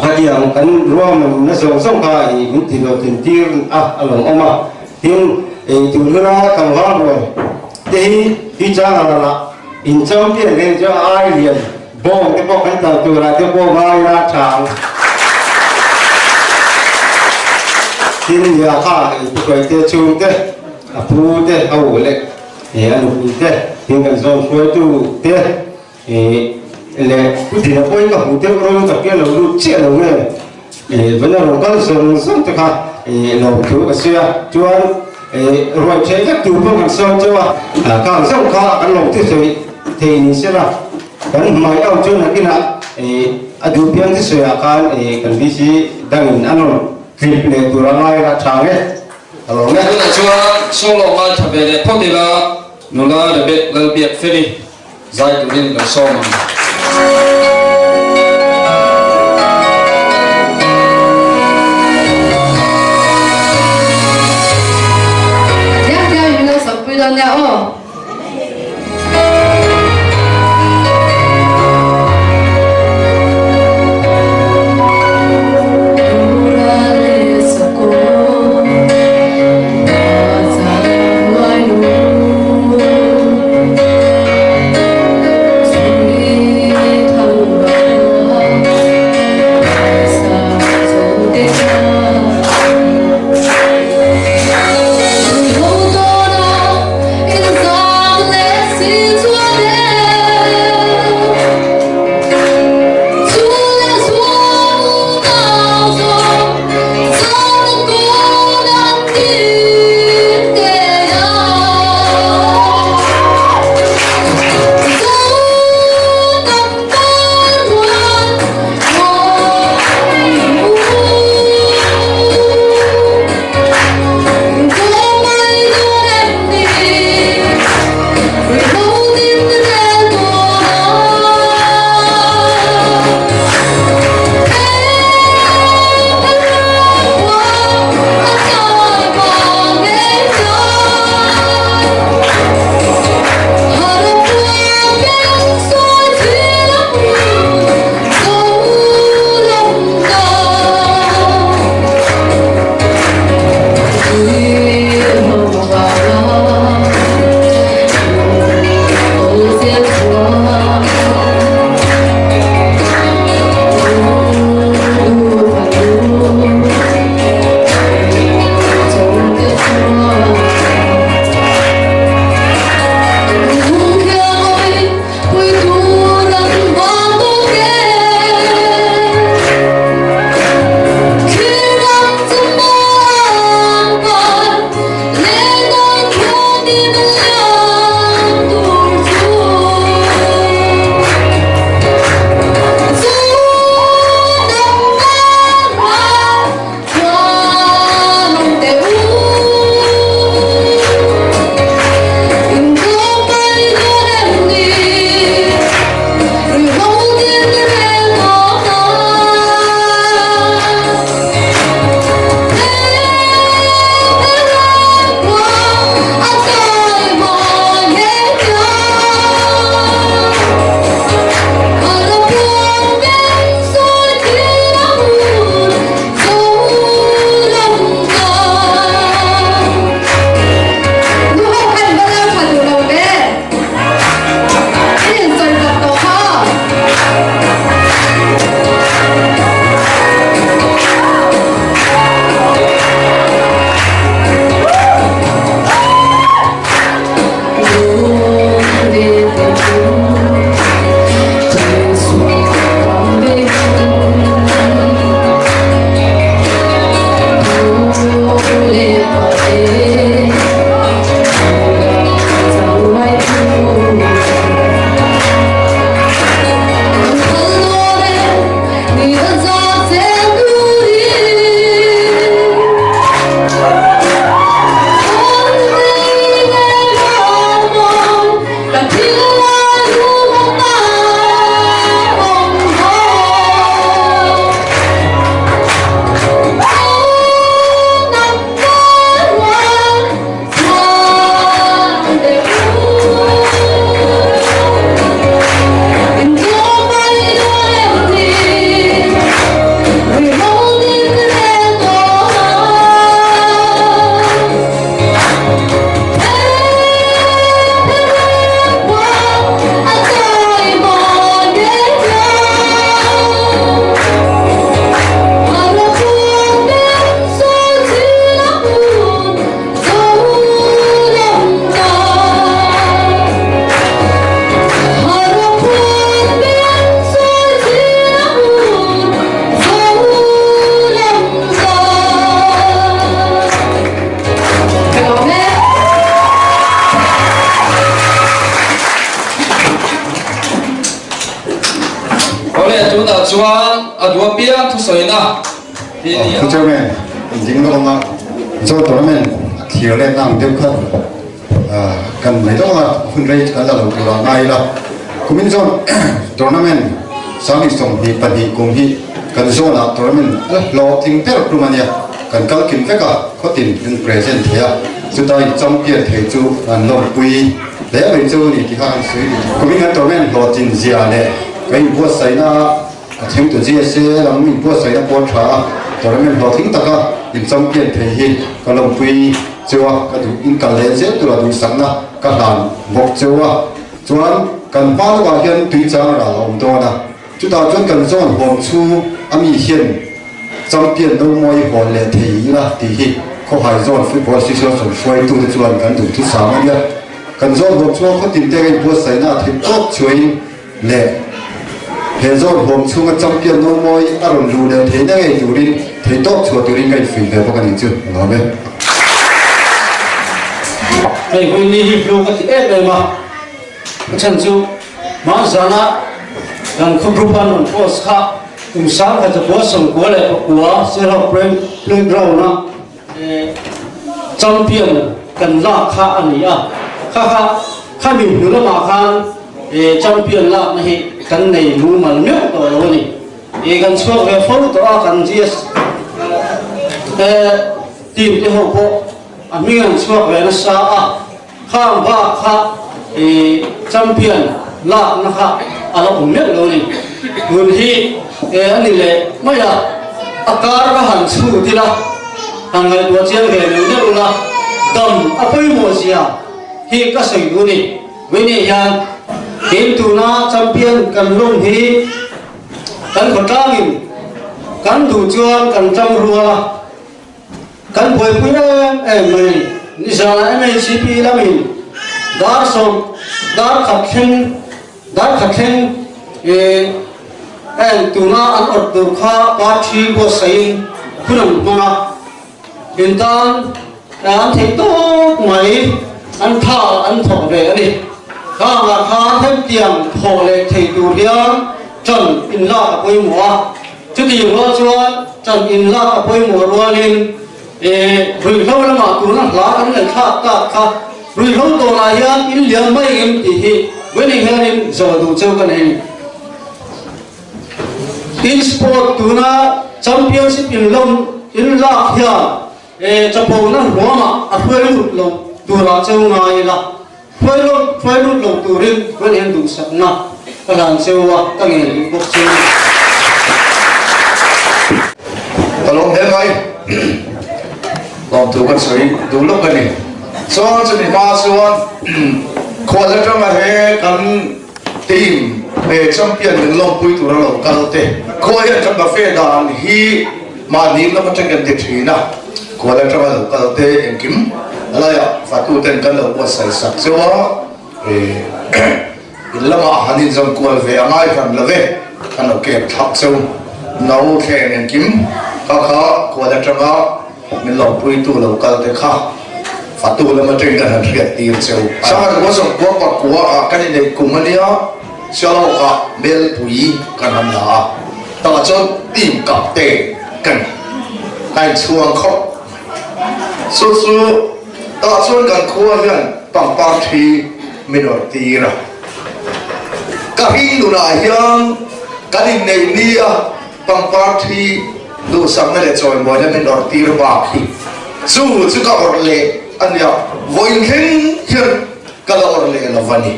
cái tiền cái ruộng mình nó sòng sòng cái mình thì lo tiền tiền à lòng ông mà tin từ nó cầm hóa rồi thì cha là in trong cái này cho ai liền bom cái bom cái tàu từ là cái bom ai ra chàng tin nhà ta cái cái chung thế phu thế au lệ thì anh thế tin cái dòng suối tu thế lệ thì nó quay cái hụt thế rồi cái là lụt chết rồi này vẫn là con sông sông thế cả lâu thứ cái xe chuan rồi chế các chủ phương hàng sông cho càng sông khó ăn lồng thế rồi thì sẽ là cái máy ao cho là cái nào chủ phương thế rồi akan cần biết gì đang ăn lồng clip này tụi nó ngay là chàng ấy rồi nghe là chúa solo mai thập về phong thì là nó là để biết biệt phê đi giải tụi mình là so mà Oh. It's all จวนดัวเปียทุสอยนะทีนี้ ผู้เจ้าแม่จริงๆก็มาโจตัวแม่เขียวเล่นน้ำเดียวกันกันไม่ต้องมาคุณเรย์กันแล้วเราง่ายละคุณมินโซนตัวแม่สามีส่งที่ปฏิกุมที่กันโซนตัวแม่รอทิ้งเตอร์กลุ่มนี้กันก็กินแค่ก็เขาติดเป็นเพรสเซนต์เทียสุดท้ายจำเพียรเทจูอันลงปุยแล้วเป็นเจ้านี่ที่ข้างซื้อคุณมินตัวแม่รอจินเสียเนี่ยก็ยิ่งปวดใส่หน้าทิ้งตัวเจี๊ยเสียแล้วยิ่งปวดใส่หน้าปวดขาตัวแม่รอทิ้งตะก็ยิ่งจำเพียรเทียก็ลงปุยเจ้าก็ดูอินกันเลยเสียตัวดูสังนะก็หลานบอกเจ้าจวนกันป้าลูกอาเฮียนตีจางเราลงตัวนะจุดตาจนกันซ้อนหัวชูอามีเฮียนจำเพียรต้องมวยหัวเละทีนะทีที่เขาหายซ้อนฟุตบอลซีซั่นสองช่วยตัวจวนกันดูทุกสามเนี่ยกันซ้อนหัวชูเขาติดเตะบัวใส่หน้าที่ตบช่วยเละเฮซ้อนหัวชูก็จำเพียรต้องมวยอารมณ์รู้เละทีนั่งอยู่รินที่ตบช่วยตัวรินกันฟิลเลยพวกกันจริงๆนะเว้ยไอ้คนนี้ที่รู้กันที่เอ็ดเลยมาฉันจูมาสานะกันคุรุพันธ์โพสค่ะสามก็จะโพสส่งกัวเลยกัวเสียเราเพลงเรานะจำเพียงกันลากข้าอันนี้ข้ามีหูละมาคันจำเพียงลากนี่กันในรู้มันเนื้อตัวเรานี่กันช่วงเวฟต์ตัวกันจีสทีมที่หัวโปมีกันช่วงเวลาสาข้ามบ้าข้าจำเพียงลากนะคะอะไรผมเนื้อเรานี่บางทีอันนี้เลยไม่อยากอาการก็หันสู้ทีละทางไงตัวเชี่ยวเห็นเนี่ยรู้ละดำอภัยหมดเสียที่ก็สิ่งนี้วันนี้ยังเห็นตัวน่าจำเป็นกันลงที่กันขดตั้งกันดูจวนกันจำรัวกันป่วยป่วยไม่นิสัยไม่ชีพีละมินดาร์สมดาร์ขัดแข็งตัวน่าอันอดดูข้าปาชีบัวใส่คุณน้ำมาดินตันอันที่โตไหมอันท่าอันถอดเลยนี่ข้ามาข้าเทียมเตียงพอเลยที่ดูเดียงจนอินลาปุยหมัวจุดที่หัวชวนจนอินลาปุยหมัวรัวลินรุ่ยเขาละมาตัวนั้นหลากันเลยข้ารุ่ยเขาตัวไหนยันอินเลี้ยงไม่เอ็มตีฮีเว้นเฮลินจะดูเจ้ากันเองทีมสปอร์ตตัวน่ะแชมเปี้ยนชิพอินลาเฮียจะพูดนั่นหัวมาเพื่อลุดลงตัวเราเจ้าไงล่ะเพื่อลุดลงตัวริมเว้นเห็นดูสักนะกำลังเจ้าว่าตั้งเงินบุกเจ้าตลกเห็นไหมลองดูกันสวยดูลูกกันนี่ส่วนจะมีมาส่วนคนจะจะมาเห็นกันทีมแชมเปี้ยนหนึ่งลงปุยตัวเรากันเตะคนจะมาเฟดานฮีมาหนีแล้วมันจะกันติดทีนะคนจะมากันเตะเองคิมอะไรอ่ะฝากตัวเต็มกันแล้วว่าใส่สักเจ้าอินละมาหันอินจังกวนเวียง่ายกันละเว้ยกันโอเคทักเจ้าน้องแค่เองคิมข้าคนจะมามันลงปุยตัวเรากันเตะข้าฝากตัวแล้วมันจะกันเรียกตีเจ้าสมัยว่าส่งพวกปักกัวกันในกลุ่มนี้อ่ะเชื่อเราก็เบลปุยกันทำนาต่อจนทีมกับเตะกันในช่วงเขาสู้ต่อส่วนกันคัวกันปังปังทีไม่โดนตีนะกับฮินดูนะยังกันในนี้ปังปังทีดูสังเกตจอยบ่อยไม่โดนตีหรือเปล่าสู้ก็อดเลยอันนี้วันเข่งยังก็อดเลยละวันนี้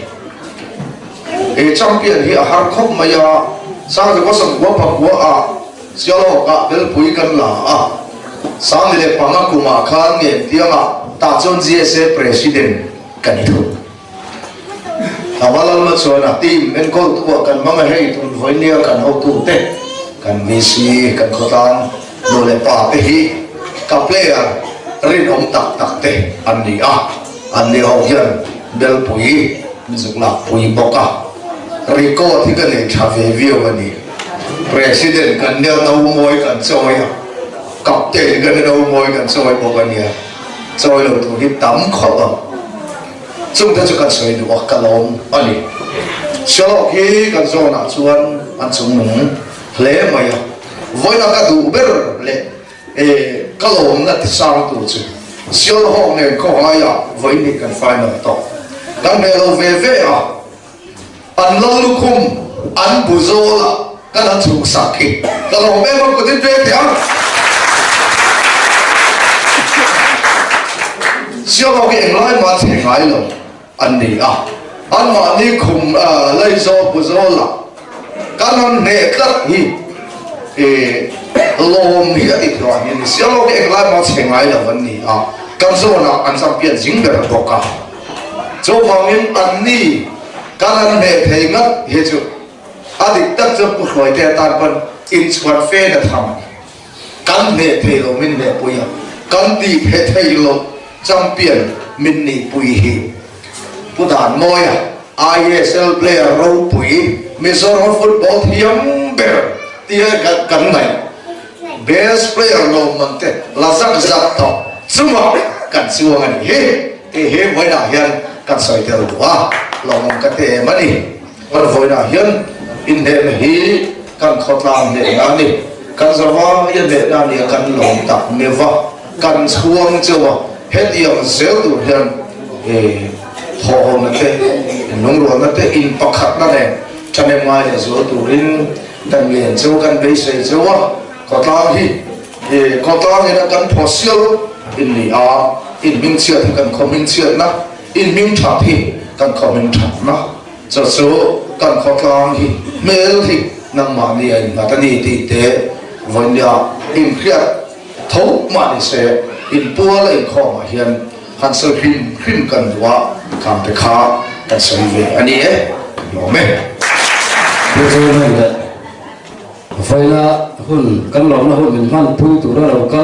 แชมเปี้ยนที่หาคบมายาสร้างจากว่าสมบูรณ์พักวัวเสียโลกเดินปุยกันละสร้างเลยปังกุมาขันเงียบที่มาตาจน GSA President กันนี่ทุกถ้าว่าเรามาชวนทีมเป็นคนตัวกันมั่งให้ทุนไว้เนี่ยกันเอาตัวเตะกันวีซีกันโคตันดูเลยป่าไปฮีกับเพลย์รินองตักเตะอันนี้เอาเฮียนเดินปุยมิสุกลับปุยบอกริโก้ที่กันเลยชาเฟวิโอวันนี้ President กันเนี่ยเราโมยกันซอยกับเตะกันเราโมยกันซอยบอกกันเนี่ยซอยเราถูกที่ตั้มขอบซึ่งถ้าจะกันซอยดูว่ากันลงอันนี้เชื่อว่าที่กันโซนชวนอันสมมุน เละไหมอ่ะวันนั้นก็ดูเบอร์เละก็ลงนั่นที่สร้างตัวจุดเสียห้องเนี่ยเขาหายอ่ะวันนี้กันไฟนั่นต่อกันเมลเวเวอ่ะอันนั้นลูกคุ้มอันบุโซล่ะกันนั้นถูกสักขีก็ลงเบอร์ก็ติดเวทีอ่ะเสียเราเองไล่มาถึงไหนลงอันนี้อ่ะอันมานี่คุ้มเลยโซบุโซล่ะกันนั้นเนี่ยก็ฮีลมที่อีกตัวนี้เสียเราเองไล่มาถึงไหนลงวันนี้อ่ะกันโซน่ะอันสัมเพียรจิงเบอร์บอกกันโจฟังมินอันนี้กันนั้นเนี่ยเพลงนั้นเฮจูอดีตตั้งใจพูดไว้แต่ตอนเป็นอินสควอตเฟนทำกันเนี่ยเพลงมินเนี่ยปุยกันตีเพลงไทยโลจำเปลี่ยนมินนี่ปุยฮีผู้ด่านมวยISL player เราปุยมิสโรฟุตบอลที่ยังเบอร์ที่กันไหน best player เรามันเตะลาซักซักต่อซึ่งว่ากันสิว่ากันเฮ้ไว้หน้าเฮียนกันใส่เทลตัวลองกันเตะมันนี่วันไว้หน้าเฮียนอินเดียนฮีกันขดลามเนี่ยงานนี่กันสว่ายันเนี่ยงานนี่กันลองตักเมวะกันช่วงเจ้าเฮ็ดยังเซลตัวเฮียนทอนั่นเตะน้องรัวนั่นเตะอินปักขัดนั่นเองฉันเองมาเนี่ยส่วนตัวรินแต่เรียนเจ้ากันไปใส่เจ้าขดลามฮีขดลามเนี่ยกันพอเสียวอินนี่อินมิงเชื่อที่กันคอมมิงเชื่อนะอินมิงถัดที่กันคอมมิงถัดนะจะสู้กันขดลามที่เมลที่นั่งมาเนี่ยมาตอนนี้ที่เตะวันนี้อินเครียดทุกมาดิเสอินปัวเลยข้อมาเฮียนฮันเซอร์พิมกันว่าคำไปค้ากันสวยเลยอันนี้ยอมไหม ผู้ช่วยนั่นแหละไฟละหุ่นกันหลงละหุ่นเป็นพันผู้ตัวเราก็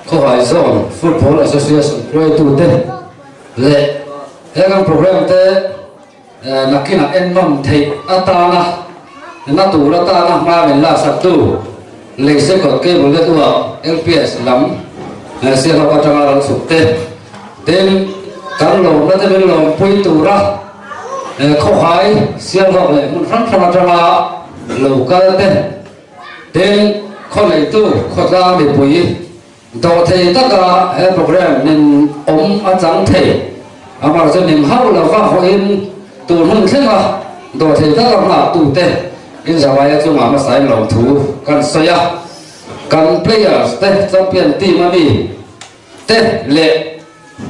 เขาหายส่งฟุตบอลแอสโซเชชันรวยตัวเต้และกันโปรแกรมเต้นักกีฬาเอ็นนอมเทอัตานะนักตัวอัตานะมาเป็นล่าสัตว์ตัวเลยเสกเก็บไว้ตัว LPS ลำเสียเราก็จะมาลงสุดเต้เต้กันหลงแล้วจะเป็นหลงผู้ตัวละเขาหายเสียเราเลยมันฟังธรรมะหลงก็เต้เต้คนเลยตัวคนละไม่ปุยตัวเทตั้งแต่โปรแกรมหนึ่งอาจารย์เทอามาจะหนึ่งเขาเราก็เขาเองตัวมึงใช่ไหมตัวเทตั้งแต่มาตัวเต้อินสบายจะมาใส่หลงถูกันเสียกันเพลย์เต้จำเป็นทีมันนี่เต้เละ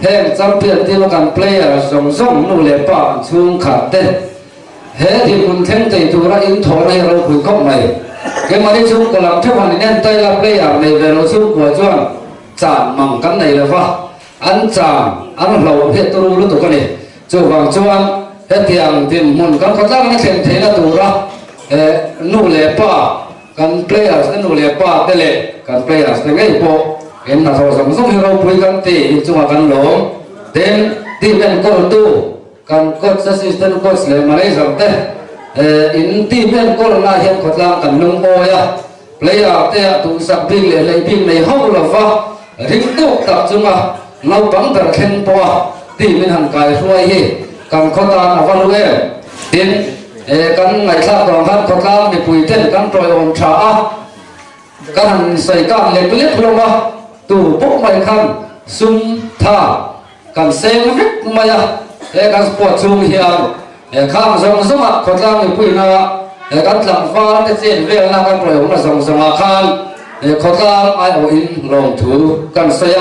แห่งจำเป็นที่ว่ากันเพลย์ส่งนู่นเละป่ะช่วงขาดเต้เฮ้ที่คุณเท่งใจตัวเราอินทอในเราคุยเข้าไปเกี่ยมาที่ช่วงกลางเท่าวันนี้เต้ละเพลย์ในเวลาช่วงกว่าช่วงจานมังกันในเลยว่าอันจานอันเราเฮ็ดตัวรู้ตัวกันนี่ช่วงช่วงเฮ็ดอย่างที่มันกันก็ตั้งนั่นเองตัวเรานู่นเละป่ะกันเพลย์นู่นเละป่ะเต้เละกันเพลย์แต่ไงพอเห็นนะเราส่งให้เราคุยกันที่ช่วงกันหลงเต้นที่เป็นคนดูกันก็จะสิสเตนก็สเลยมาเลยสักเต้อินที่เป็นคนละเห็นคนละกันนุ่งโอยะเพลย์เต้ตุสับบิงเลยบิงในห้องเราฟ้าริงตุกตับจุมาเราบังแต่เข็นปัวที่มันหันกายช่วยให้กันคนละอวันเวเต้นกันไงซาตองกันคนละไม่ปุยเต้นกันปล่อยอมชากันใส่กันเล็กๆลงมาตู่ปุ๊บไปคันซุ่มท่ากันเซงริกมาyaกันสปอร์ตซูมเฮียข้ามส่งสมัครคนละไม่ปุยนะกันหลังฟ้าจะเสียนเรื่องนะกันปล่อยอมมาส่งสมัครคันคนละไอโออินลงถูกันเสีย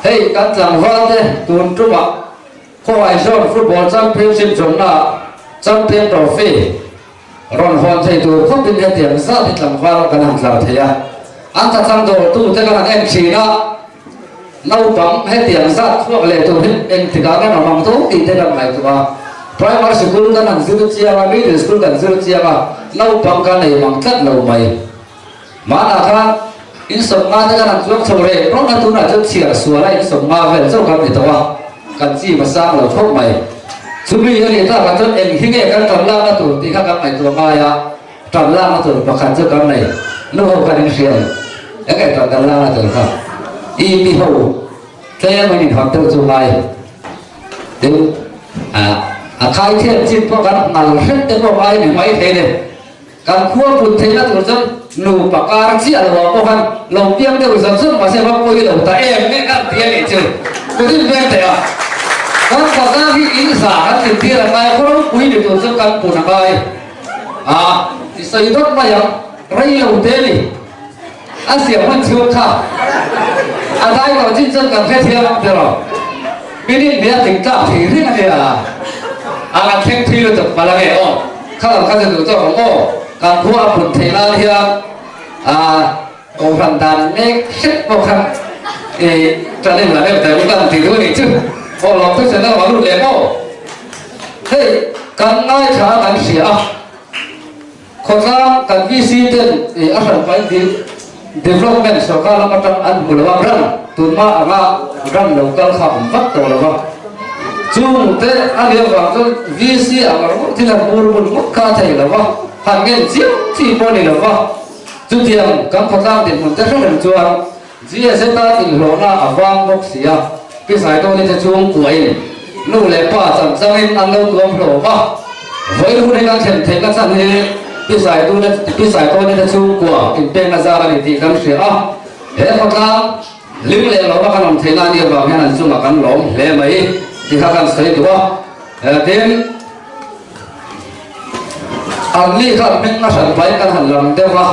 เฮ้กันหลังฟ้าเนี่ยตูนจุบะข้อไอชอนฟุตบอลแชมเปี้ยนชิพจงนะแชมเปี้ยนทรอฟี่รอนฮอนไทยตัวเขาเป็นเดียร์ซาที่หลังฟ้ากันหันหลังเทียอันตัดทางตัวตู้จะกันเอ็มชีนะเราปั๊มให้เตียงซาพวกเลยตัวนี้เอ็นติดกันเราปั๊มตัวตีได้กันไหมตัวprimary schoolกันนั่งซื้อเชียร์middle schoolกันซื้อเชียร์เราปั๊มกันในมังคัดเราไหมมาหน้าครับอินสมมาได้กันนั่งช่วงโชว์เลยเพราะงั้นตัวน่ะจะเชียร์สวยอะไรอินสมมาเว้นเจ้ากันในตัวกันจี้มาสร้างเราพบใหม่สุริยะนี่ถ้ากันจนเอ็นหิ้งกันตอนล่างนะตัวตีข้ากันไหนตัวมายาตอนล่างนะตัวประคันเจ้ากันไหนนู่นกันเชียร์ยังไงตอนกันล่างนะตัวครับอีมีหูแค่ไม่มีความเท่าจุไรเดี๋ยวใครเทียบจิ้มพวกกันนั่งเช็ดเต็มพวกไอ้หนึ่งไม่เท่เลย การขั้วปุ่นเทน่าตัวจนหนูปากกาเสียหรือว่าพวกกันลงเพียงเดียวจนซึ่งมาเสียว่าคุยหลงตาเอ็มเนี่ยกันเตี้ยนี่เจอคุยที่เรื่องเดียวการปากกาที่อินสากันติดที่อะไรเขาต้องคุยในตัวซึ่งการปุ่นอะไรที่ใส่รถมาอย่างไรหลงเตี้ยนี่เสียมันชิวค่ะได้ก็จริงจังกันแค่เที่ยวเดียวปีนี้เนี่ยถึงจ้าถึงเรื่องอะไรการแข่งที่เราจะมาแล้วไงข้าจะดูเจ้าของการพัวปุ่นเทน่าเทียองค์พันดานเน็กเช็ดพวกกันจะเล่นอะไรแต่รู้กันถือว่านี่จึงพอเราทุกเสนอมาลุ้นเลยเฮ้ยการง่ายช้าการเสียคนละการวิสิตอาศัยไปดี development สกัดแล้วมาทำอันบุรวารันตุนมาอะไรรันเราก็ขับฟัดตัวเรา chung te ali wa to vc amar mo thila bur bur mo ka thai la wa hangen chiu chi poni la wa chu tiang kam phatam din mun ta ran chuan gs ta in lo na awang bok sia pi sai to ni ta chung kuai nu le pa cham chang in an lo tuam lo wa voi lu ne ka chen the ka chan ni pi sai to ni ta chung kwa in pe na za ni ti kam sia he phatam lim le lo ba kan thela ni ba hian chung kan lom le maiที่ข้ากันใส่ตัวเดินอันนี้ก็เป็นนักสันไปกันหันหลังเดี๋ยวว่า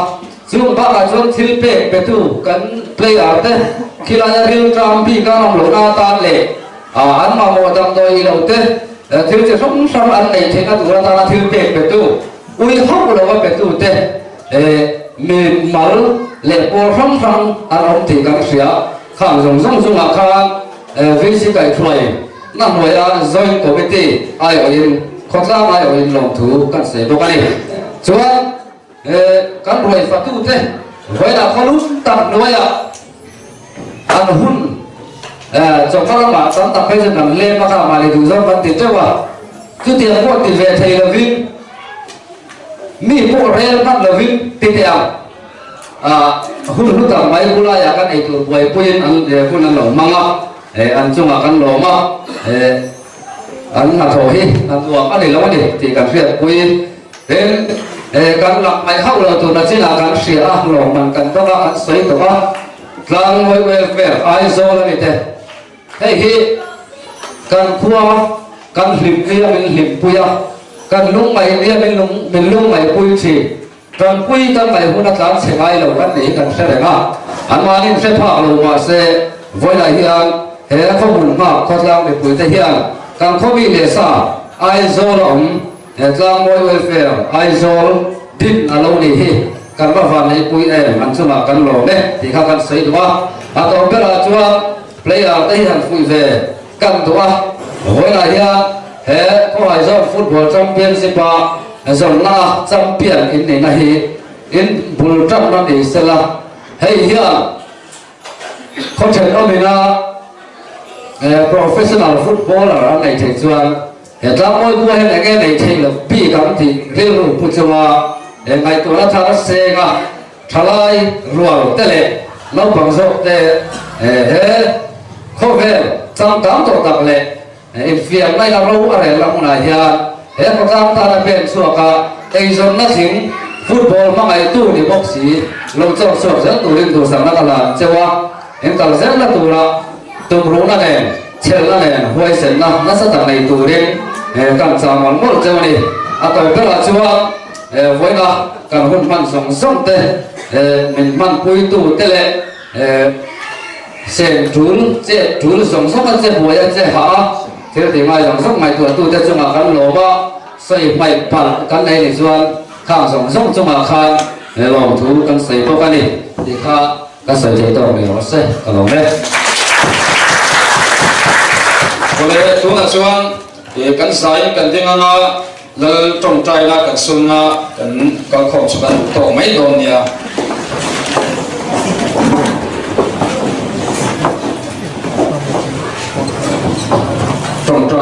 ช่วงบ้านช่วงทิลเป้ไปดูกันเพลย์อาร์ตคิลาจะริวจามปีกันลงหน้าตาเล่อันมาโมดังโดยเราเต้ทิลจะส่งสารอันไหนเช่นกันตัวตาทิลเป้ไปดูอุ้ยเขาบอกว่าไปดูเต้มีมาลเล่ปอร์ซ้ำๆอารมณ์ที่กันเสียข้างส่งอาคารวิสิกายช่วยนั่นหน่วยjoint committee ไอ้อินคนละไอ้อินลงถูกันเสียบกันนี่ส่วนการรวยฟัดตู้เต้เวลาเขาลุ้นตัดหน่วยอันหุ่นจงกระมาตั้งแต่เป็นนักเล่นมาข้ามาเลยดูซ้ำมันติดเจ้าว่าคือเตียงพวกติดเวทีละวินมีพวกเรียนนั่นละวินติดเตียงหุ่นตัดไม้กุลายกันไอ้ตัวป่วยปุ้ยอันเดียวคนนั้นหลงมังอ่ะอันจุงกันหลงอ่ะอันหน้าโถฮีอันตัวอันนี้เราเนี่ยที่กันเสียปุ้ยกันหลักไม่เข้าเราตัวนั้นที่นากันเสียหลงมันกันต้องกันใส่ตัวกลางเวลเฟร์ไอโซแล้วนี่เต้เฮ้ยกันพัวกันหลิบเลี้ยเป็นหลิบปุยกันลุงใหม่เลี้ยเป็นลุงใหม่ปุยชีกันปุยกันใหม่หุ่นการเสียไอเรากันนี่กันเสียเลยนะอันมานี่เสียผ้าเรามาเสียไว้ไหนเฮียเฮ้ข้อมูลมากข้อเท้าไปปุยแต่เฮียกันข้อมีเลซ่าไอโซลงกลางเวลเฟร์ไอโซลดินอะไรนี่กันว่าฟันให้ปุยมันสมัครกันหลงเนี่ยที่เขากันใส่ตัวต่อไปเราชัวเพลย์ได้หันฟุยเวกันตัวเวลาเฮียเขาให้ซ้อมฟุตบอลแชมเปี้ยนสิบาซ้อมน่าแชมเปี้ยนอินนี่นะฮีอินบุลจัมนั่นเองเสร็จละเฮียเขาเชิญเอาไปนะprofessional footballer อะไรเช่นส่วนถ้ามวยกู้ให้ไหนก็ไหนเช่นละพี่กันที่เรื่องพูดว่าไงตัวนั้นทารเซงะทลายรัวเตะเราบังคับแต่เขาเป็นจังการตัวตักเลยอินฟิล์มไม่เรารู้อะไรเราไม่ได้เขาทำตามเป็นส่วนก็ไอ้ส่วนนั้นสิงฟุตบอลมาไอ้ตู้นี่บอกสิเราจะสอบเส้นตัวเล่นตัวสังนักละเจ้าว่าเห็นตัวเส้นละตัวละตัวรู้นั่นเองเชื่อนั่นเองหัวเส้นนั่นนั่นสถานในตัวเล่นการสร้างมันหมดเจ้านี่ต่อไปเราจะว่าไว้ละการหุ่นมันส่งเตะมันปุยตู้เตะเลยเส้นจุลส่งกันเจ้าหัวเจ้าหาเที่ยวที่มาส่งไม่ตัวตู้เจ้าจงอาการหลบใส่ไม่ปัดกันในส่วนข้างส่งจงอาการลองถูกันใส่พวกกันนี่ที่ข้าก็ใส่ใจตัวไม่รู้สิก็ลองเลยคนเลยช่วงกันใส่กันที่งานเราจงใจละกันสุนนะกันก็ขอบสุกันโตไม่โดนเนี่ยจงใจ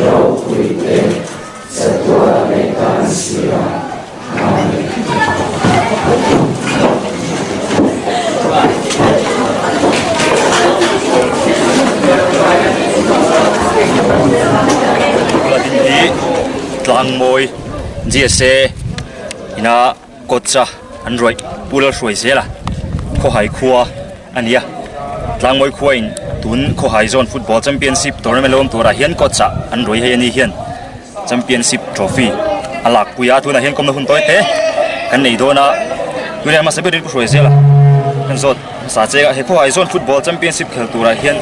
เราคุยเป็นสัตว์ในการเสีย tlang moi GSA ina kocha an roi pula roi zela kho hai khuwa ania tlang moi khuain tun kho hai zone football championship tournament lom tora hian kocha an roi he ani hian championship trophy alak puya tuna hian komna hun toy te kan nei dona tuna ma sabe rin ku roi zela kan zot sa che he kho hai zone football championship khel tora hian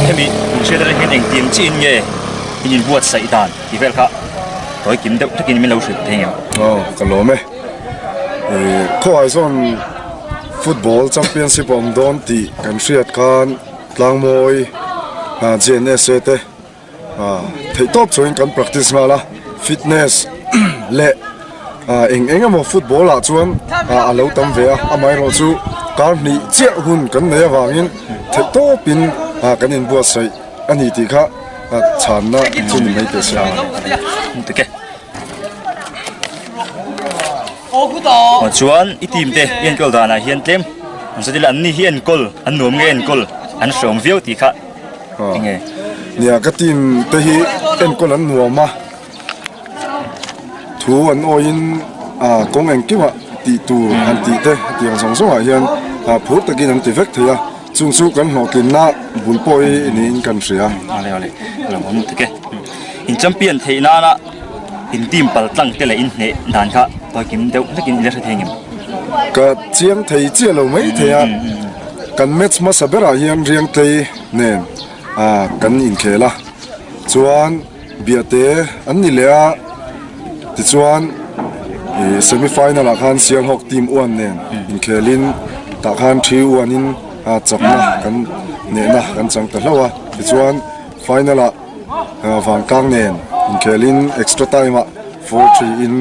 hemi shedar hian eng team chin nge in buat sai dan ti vel kha toy kim deuh takin min lo hrit theng kalome kho ai zon football championship om don ti kan hriat kan tlangmoi GNSA te thei top join kan practice ngala fitness le eng amo football a chuan a lo tam ve a amai ro chu kar ni che hun kan ne wangin thei topin kan in buat sai ani ti kha chan na chun mai te sia te chuan i team te yen kol dana hian tlem an sadil an ni hian kol an nom nge en kol an som viau ti kha nge nia ka team te hi en kol an nuama thu an oin kong eng kiwa ti tu an ti te ti ang song song a hian phut takin an ti vek thia chung chu kan hnokin na bulpoi ni in kan ria ale lam te ke in champion theina na in team pal tlang te le in ne dan kha toy kim deuh takin ile thengim ka chiang thei che lo mai thea kan match ma sabera hian riang te nen kan in khela chuan biate an ni le a ti chuan semi final a khan siang hok team 1 nen in khelin ta khan 3-1 in chapna kan ne na kan chang ta hlawa ti chuan final a wang kang nen in khelin extra time a 4-3 in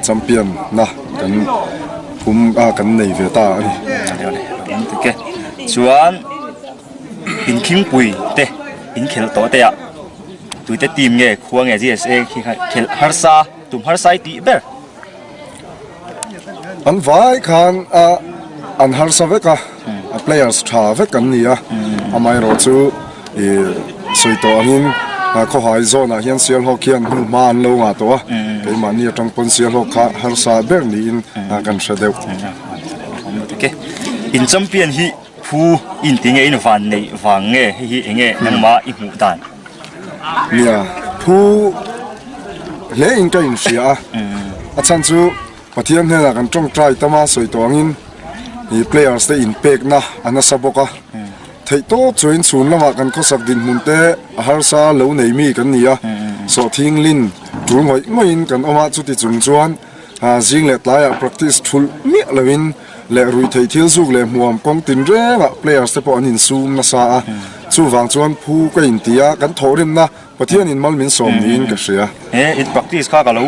champion na kan kan nei ve ta ani te ke chuan in king pui te in khel to te ya tuite team nge khuwa nge GSA khi khel harsa tum harsai ti ber an vai khan an harsa veka players tha vek kan nia amai ro chu soi to angin kho hai zone a hian sial ho kian hu man lo nga to ke mani atang pon sial ho kha harsa ber ni in kan shadeu ke in champion hi hu in tinge in van nei wang nge hi enge nangma i mu dan nia hu le in ka in sia a chan chu pathian hena kan tong try tama soi to angin ni players te in pek na ana saboka thei to join chun lama kan ko sak din mun te harsa lo nei mi kan nia so thing lin tung hoi ngoin kan oma chu ti chung chuan jing le tlaya practice thul mi lawin le rui thei thil zuk le muam kong tin renga players te po anin sum na sa chu wang chuan phu ka in tia kan thorim na pathian in malmin som ni in ka sia in practice kha ka lo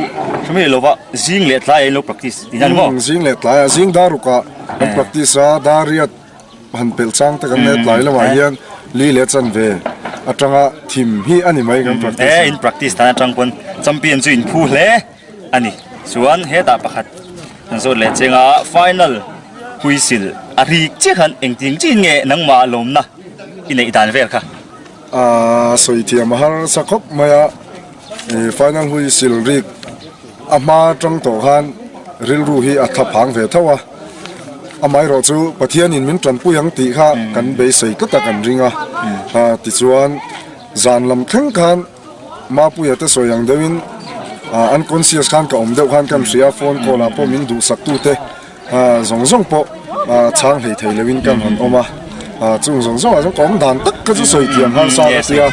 chumi lo wa jing le tlai lo practice dinan mo jing le tlaya jing daruka kan practice dariat han pel chang ta kan net lai lawa hian li le chan ve atanga thim hi ani mai kan practice in practice ta tang pon champion chu in phu hle ani chuan he ta pakhat an zo le chenga final huisil ari che khan engting chin nge nangma lom na inei dan vel kha soi thia mahar sakhop maya final huisil rik ama tang to khan ril ru hi atha phang ve thawa amai ro chu pathian in min tran puyang ti kha kan be sei ka ta kan ringa ti chuan zan lam thang khan ma puya te soyang dewin unconscious khan ka om deuh khan kan ria phone call a po min du sak tu te zong po chang hei thei lewin kan hon oma chung zong a kom dan tak ka chu soi tiam han sa tia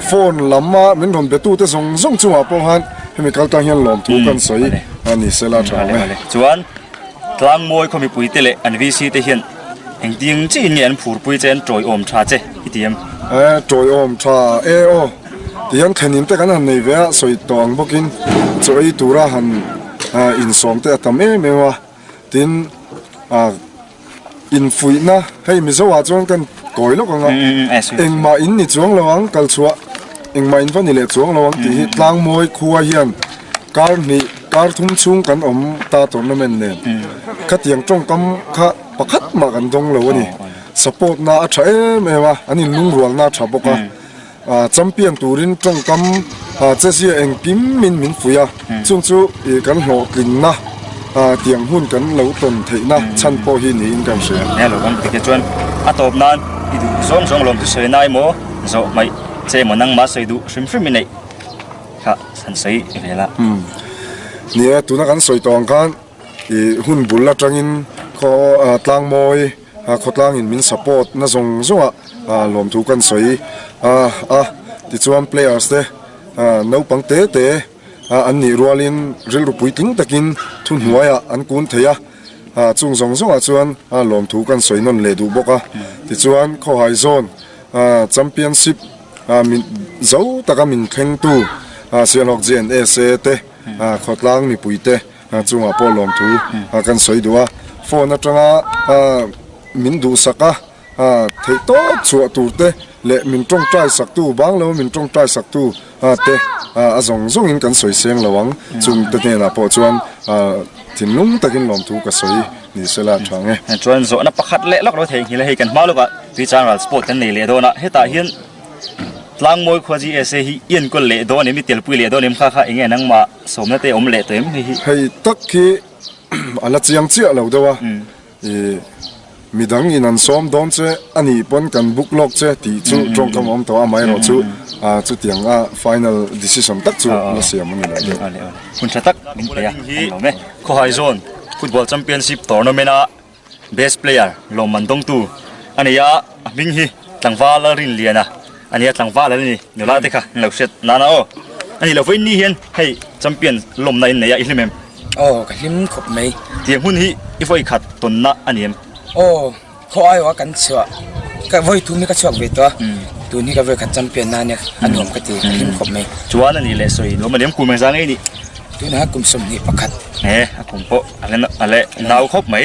phone lamma min ron be tu te zong chu a po han chemical ta hian lom thu kan soi ani sela thang chuan tlang moi khomi pui te le an VC te hian eng ding chi ni an phur pui chen troi om tha che itiam troi om tha o tian thenin te kan han nei ve soi tong bokin choi tura han in som te tam me wa tin in fui na hei mi zo wa chon kan koi lo ka eng ma in ni chuang lawang kal chua eng ma in van ni le chuang lawang ti tlang moi khuwa hian kar thum chung kan om ta tournament nen khatiang tong kam kha pakhat ma kan dong lo ni support na a thae mewa ani lung rual na tha boka champion turin tong kam เจะเสียเองกิมมินฟุยจุงจูกันหลอกลินนะเตียงหุ่นกันเหลาต้นเทนะชันโปหินี่อินกันเสียเนี่ยเราต้องติดจวนตบนั้นที่ดูส่งลมที่สวยนายโมโซไม่เจมันนั่งมาสวยดูชิมมินเลยค่ะสันสวยเวลาเนี่ยตัวนักการสวยตองกันหุ่นบุลละจังอินเขาตั้งมวยเขาตั้งอินมินสปอร์ตน่าส่งลมถูกันสวยที่ชวนเพลย์สเตน้าปังเตะอันนี้รัวลินเรื่องรูปติ้งตะกินทุนหัวอันกุนเทียจุงส่งชวนลมถูกันสวยนนเลดูบกที่ชวนเขาไฮโซนแชมเปี้ยนชิพมินเจ้าตะกันมินแข่งตู้เสียงออกเจนเตะเขาตั้งมีปุยเตะจุงพอลมถูกันสวยดูโฟนจังมินดูสักเทโต้ชัวตูเตเละมินจงใจสักตู้บางแล้วมินจงใจสักตู้เตส่งอินกันสวยเสียงระวังจุงตัวเนี่ยนะพอชวนถิ่นนุ่งตะกินลมถูกก็สวยนี่เสลาช่างชวนโซนประคัดเละล็อกเราเทียงหิเลให้กันมาลูกอ่ะที่จานรัลสปอร์ตกันนี่เละโดนอ่ะให้ตาเฮียนล้างมวยควาจีเอเซฮีเอียนก็เละโดนนี่มีเตียลปุยเละโดนนี่ข้าเองไงนั่งมาสมนั่นเตะอมเละเต็มให้ตักที่อะไรเจียงเจียเราด้วยวะมีดังอินันซ้อมดอนเจอันนี้ปนกันบุกล็อกเจที่จู่ตรงกับผมตัวไม่เราจู่จู่เตียงfinal decision ตักจู่เราเสียมันเลยคุณชัตักมินเปียเราไหมข้อไฮโซนฟุตบอลแชมเปี้ยนชิพทัวร์นาเมนต์ best player ลมมันต้องตู้อันนี้มิงฮีตั้งฟ้าละรินเลียนะอันนี้ตั้งฟ้าละนี่เดี๋ยวลาเด็กค่ะเราเสร็จนานาโออันนี้เราไว้นี่เห็นให้แชมเปี้ยนลมในเนี่ยอิเลเมมโอ้ก็หิมขบไหมเตียงหุ่นฮีอีไฟขัดตุนนะอันนี้โอ้เขาไอ้ว่ากันเชื่อก็ไว้ทุ่มนี่ก็เชื่อไปตัวนี้ก็ไว้ขัดจำเป็นนั่นเนี่ยอันนี้ผมก็ตีหิมขบไหมจวนอันนี้เลยสวยเรามาเลี้ยงกูเมืองสังไอ้นี่ตัวนั้นกุมสมนี่ประคัดกุมโปอะไรนาวครบไหม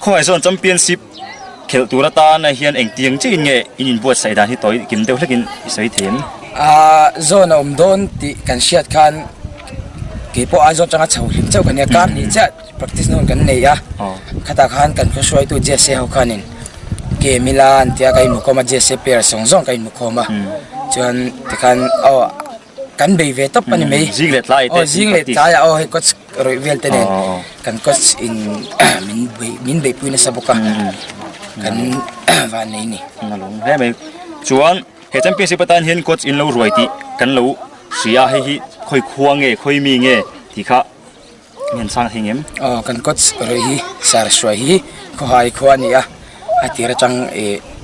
ข้อไอ้ส่วนจำเป็นสิบเขตตัวละตาในเฮียนเองเตียงจีนเงี้ยอินบวชใส่ดานที่ต่อยกินเดียวแค่กินใส่เทียมโซนโดนที่กันเชียดกันเกี่ยวกับไอ้โซนจังหวัดเฉาหิมเจ้ากันเนี่ยการนี่จะ practice นู่นกันเนี่ยขัดขันกันก็ช่วยตัวเจสเซ่เขาคันนี่เกมิลานที่ก็อินมุกมาเจสเซ่เปียร์ส่งก็อินมุกมาจนที่กันกันไปเวทับปันไม่ซิงเล็ตไล่ซิงเล็ตไล่ให้ก็รอยเวลเตนกันก็อินมินไปพูดในสบุกกันวันนี้นี่นั่นลงให้ไหมจวนเหตุจำเป็นสิบตันเห็นก็อินเรารวยตีกันเราเสียให้ค่อยควงเงยค่อยมีเงยที่เขาเงินสร้างทิ้งเงี้ยกันก็รวยสารสวยก็หายควนี่อาทิตย์จัง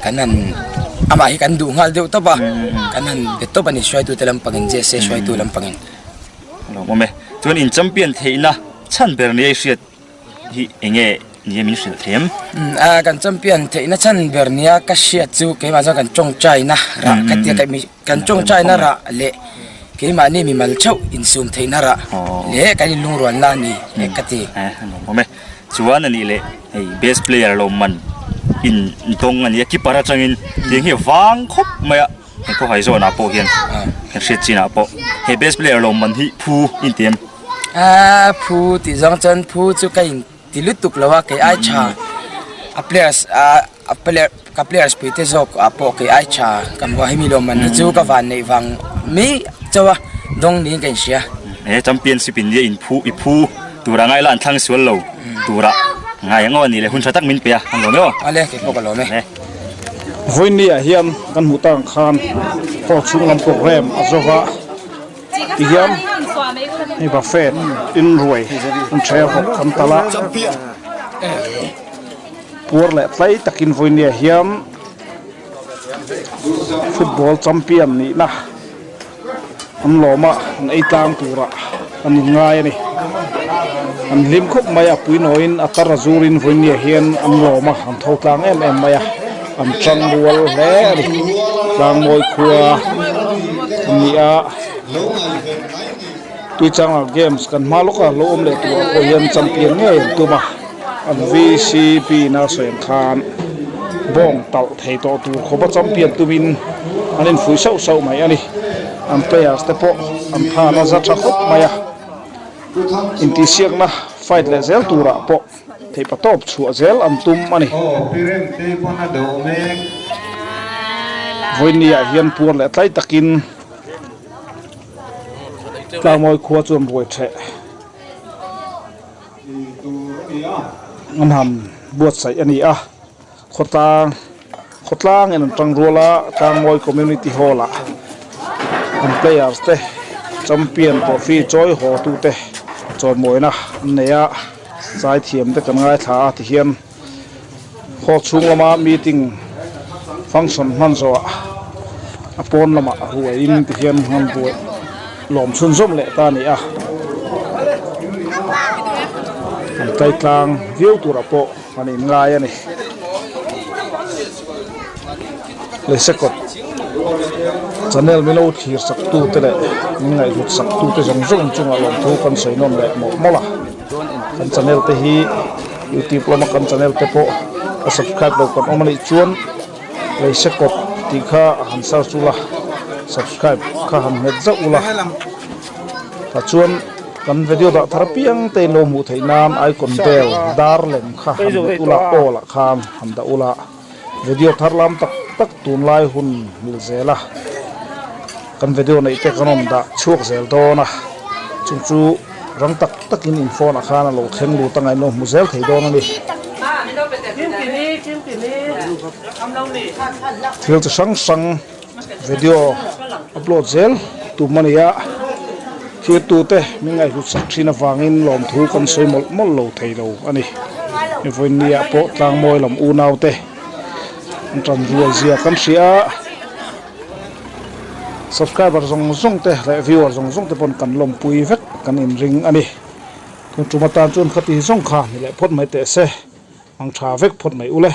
กันนั้นอามาให้กันดูงานเดียวตัวบ้ากันนั้นเด็ดตัวบ้านี่ช่วยตัวเตลัมปังเจสช่วยตัวลัมปังเราโมเมจวนอินจำเป็นเทียนะฉันเป็นเรื่องเสียที่เงยนี่มีสิ่งเทียมกันจำเป็นเทียนะฉันเป็นเรื่องก็เสียจู่เกี่ยมาจากกันจงใจนะระกันเทียกันมีกันจงใจนะระเละเกี่ยมานี่มีมันเช่าอินซูมเทียนะระเละกันลุงรวนนั่นนี่เละกันทีโมเมจวนนั่นนี่เละไอ้ best player ลมมันอินตรงอันนี้คิดparaจังอินเดี๋ยวเหี้ยฟังครบไหมอ่ะเห็นเขาให้โซนอ่ะโปเฮียนเห็นเสียจีน่ะโปเฮ้ best player ลมมันที่ผู้อินเตียมผู้ที่จงจันผู้จู่กันที่ลุตุกแล้วว่าเกี่ยไอชาplayers players ไปเที่ยวก็โปเกี่ยไอชากันว่าให้มีลมมันจู่กับวันในวังมีเจ้าว่าดงนี้กันเสียจำเป็นสิเป็นเนี่ยอินผู้ตัวร่างไอ้ล้านทั้งส่วนเราตัวละไงยังงั้นนี่เลยคุณชาตักมินเปียอันหลงเนาะอะไรเกี่ยวกับหลงไหมวันนี้เฮียมกันหูตั้งคานพอช่วงลำโพงแรมอาจจะว่าเฮียมนี่ประเภทอินรวยมันเชี่ยวคำตลาดปัวแหละไล่ตะกินวันนี้เฮียมฟุตบอลแชมเปี้ยนนี่นะอันหล่อมาอันไอ้ตามตัวละอันง่ายนี่อันลิมคุกมายาปุยโนอินอัตราจูรินวันนี้เฮียนอันหล่อมาอันทอกลางมายาอันจังบัวเล่ลางมวยครัวนี่ตัวจังเกมส์กันมาลูกโลมเลยตัวโอเยนแชมเปี้ยนเนี่ยตัวมาอัน VCP น่าสนคานบ้องเต่าไทยตัวขบแชมเปี้ยนตัววินอันนี้ฟุยเศร้าไหมอันนี้อันเปียสเตปอันพานาจัดขุดมายาอินทิเซียงนะไฟเลเซลตัวระปะเทปตบชัวเซลอันตุมอันนี้วันนี้เฮียนปัวและไตตะกิน ตามอยครัวจวนรวยแท้อันทำบวชใส่อันนี้ขดล่างอันนั้นจังรัวละตามอยคอมมูนิตี้ฮอลละอันเพลย์สเตจำเปียนตัวฟรีจอยหอตูเตจอยมวยนะเนี่ยสายเทียมแต่กันง่ายท่าที่เฮียนขอชุงละมามีติ้งฟังก์ชันมันสัวปนละมาหัวอินที่เฮียนมันบัวหลอมซุนส้มเละตานี่ใจกลางวิวตัวระโปอันนี้ง่ายอันนี้เลยสะกดจันเนลไม่รู้ที่สักตู้เตะเลยง่ายทุกสักตู้เตะจงจุงอารมณ์ทุกคนใส่นมเลยหมดละกันจันเนลเตะฮียูทูบเรามากันจันเนลเตะโปก็สับสไครป์เราคนอมันอีชวนเลยสะกดที่ข้าหันซาสุละสับสไครป์ข้าหันเม็ดจะอุละถ้าชวนกันวิดีโอทาร์เปียงเตนโลมูไทยนามไอคอนเบลดาร์เลนข้าหันอุละโอละข้ามหันดาอุละวิดีโอทาร์ลามตักตูนไลหุ่นมิลเซละกันวิดีโอในเทคโนโลยีดาช่วงเซลโตนะจู่รังตักอินโฟนะข้านะโลเข่งลูตั้งไงโนมุเซลไทยโดนนี่เที่ยวจะสั่งวิดีโออัปโหลดเซลตูมันเนี่ยคือตูเตะมีไงรู้สักทีนะฟังอินลมถูกันสวยหมดโลไทยโลอันนี้ในวันนี้โปะทางมวยลำอูนาวเตะจันรัวเสียกันเสีย subscriber zong te le viewer zong te pon kan lom pui vek kan in ring ani kun chuma tan chun khati zong kha ni le phot mai te se ang tha vek phot mai ule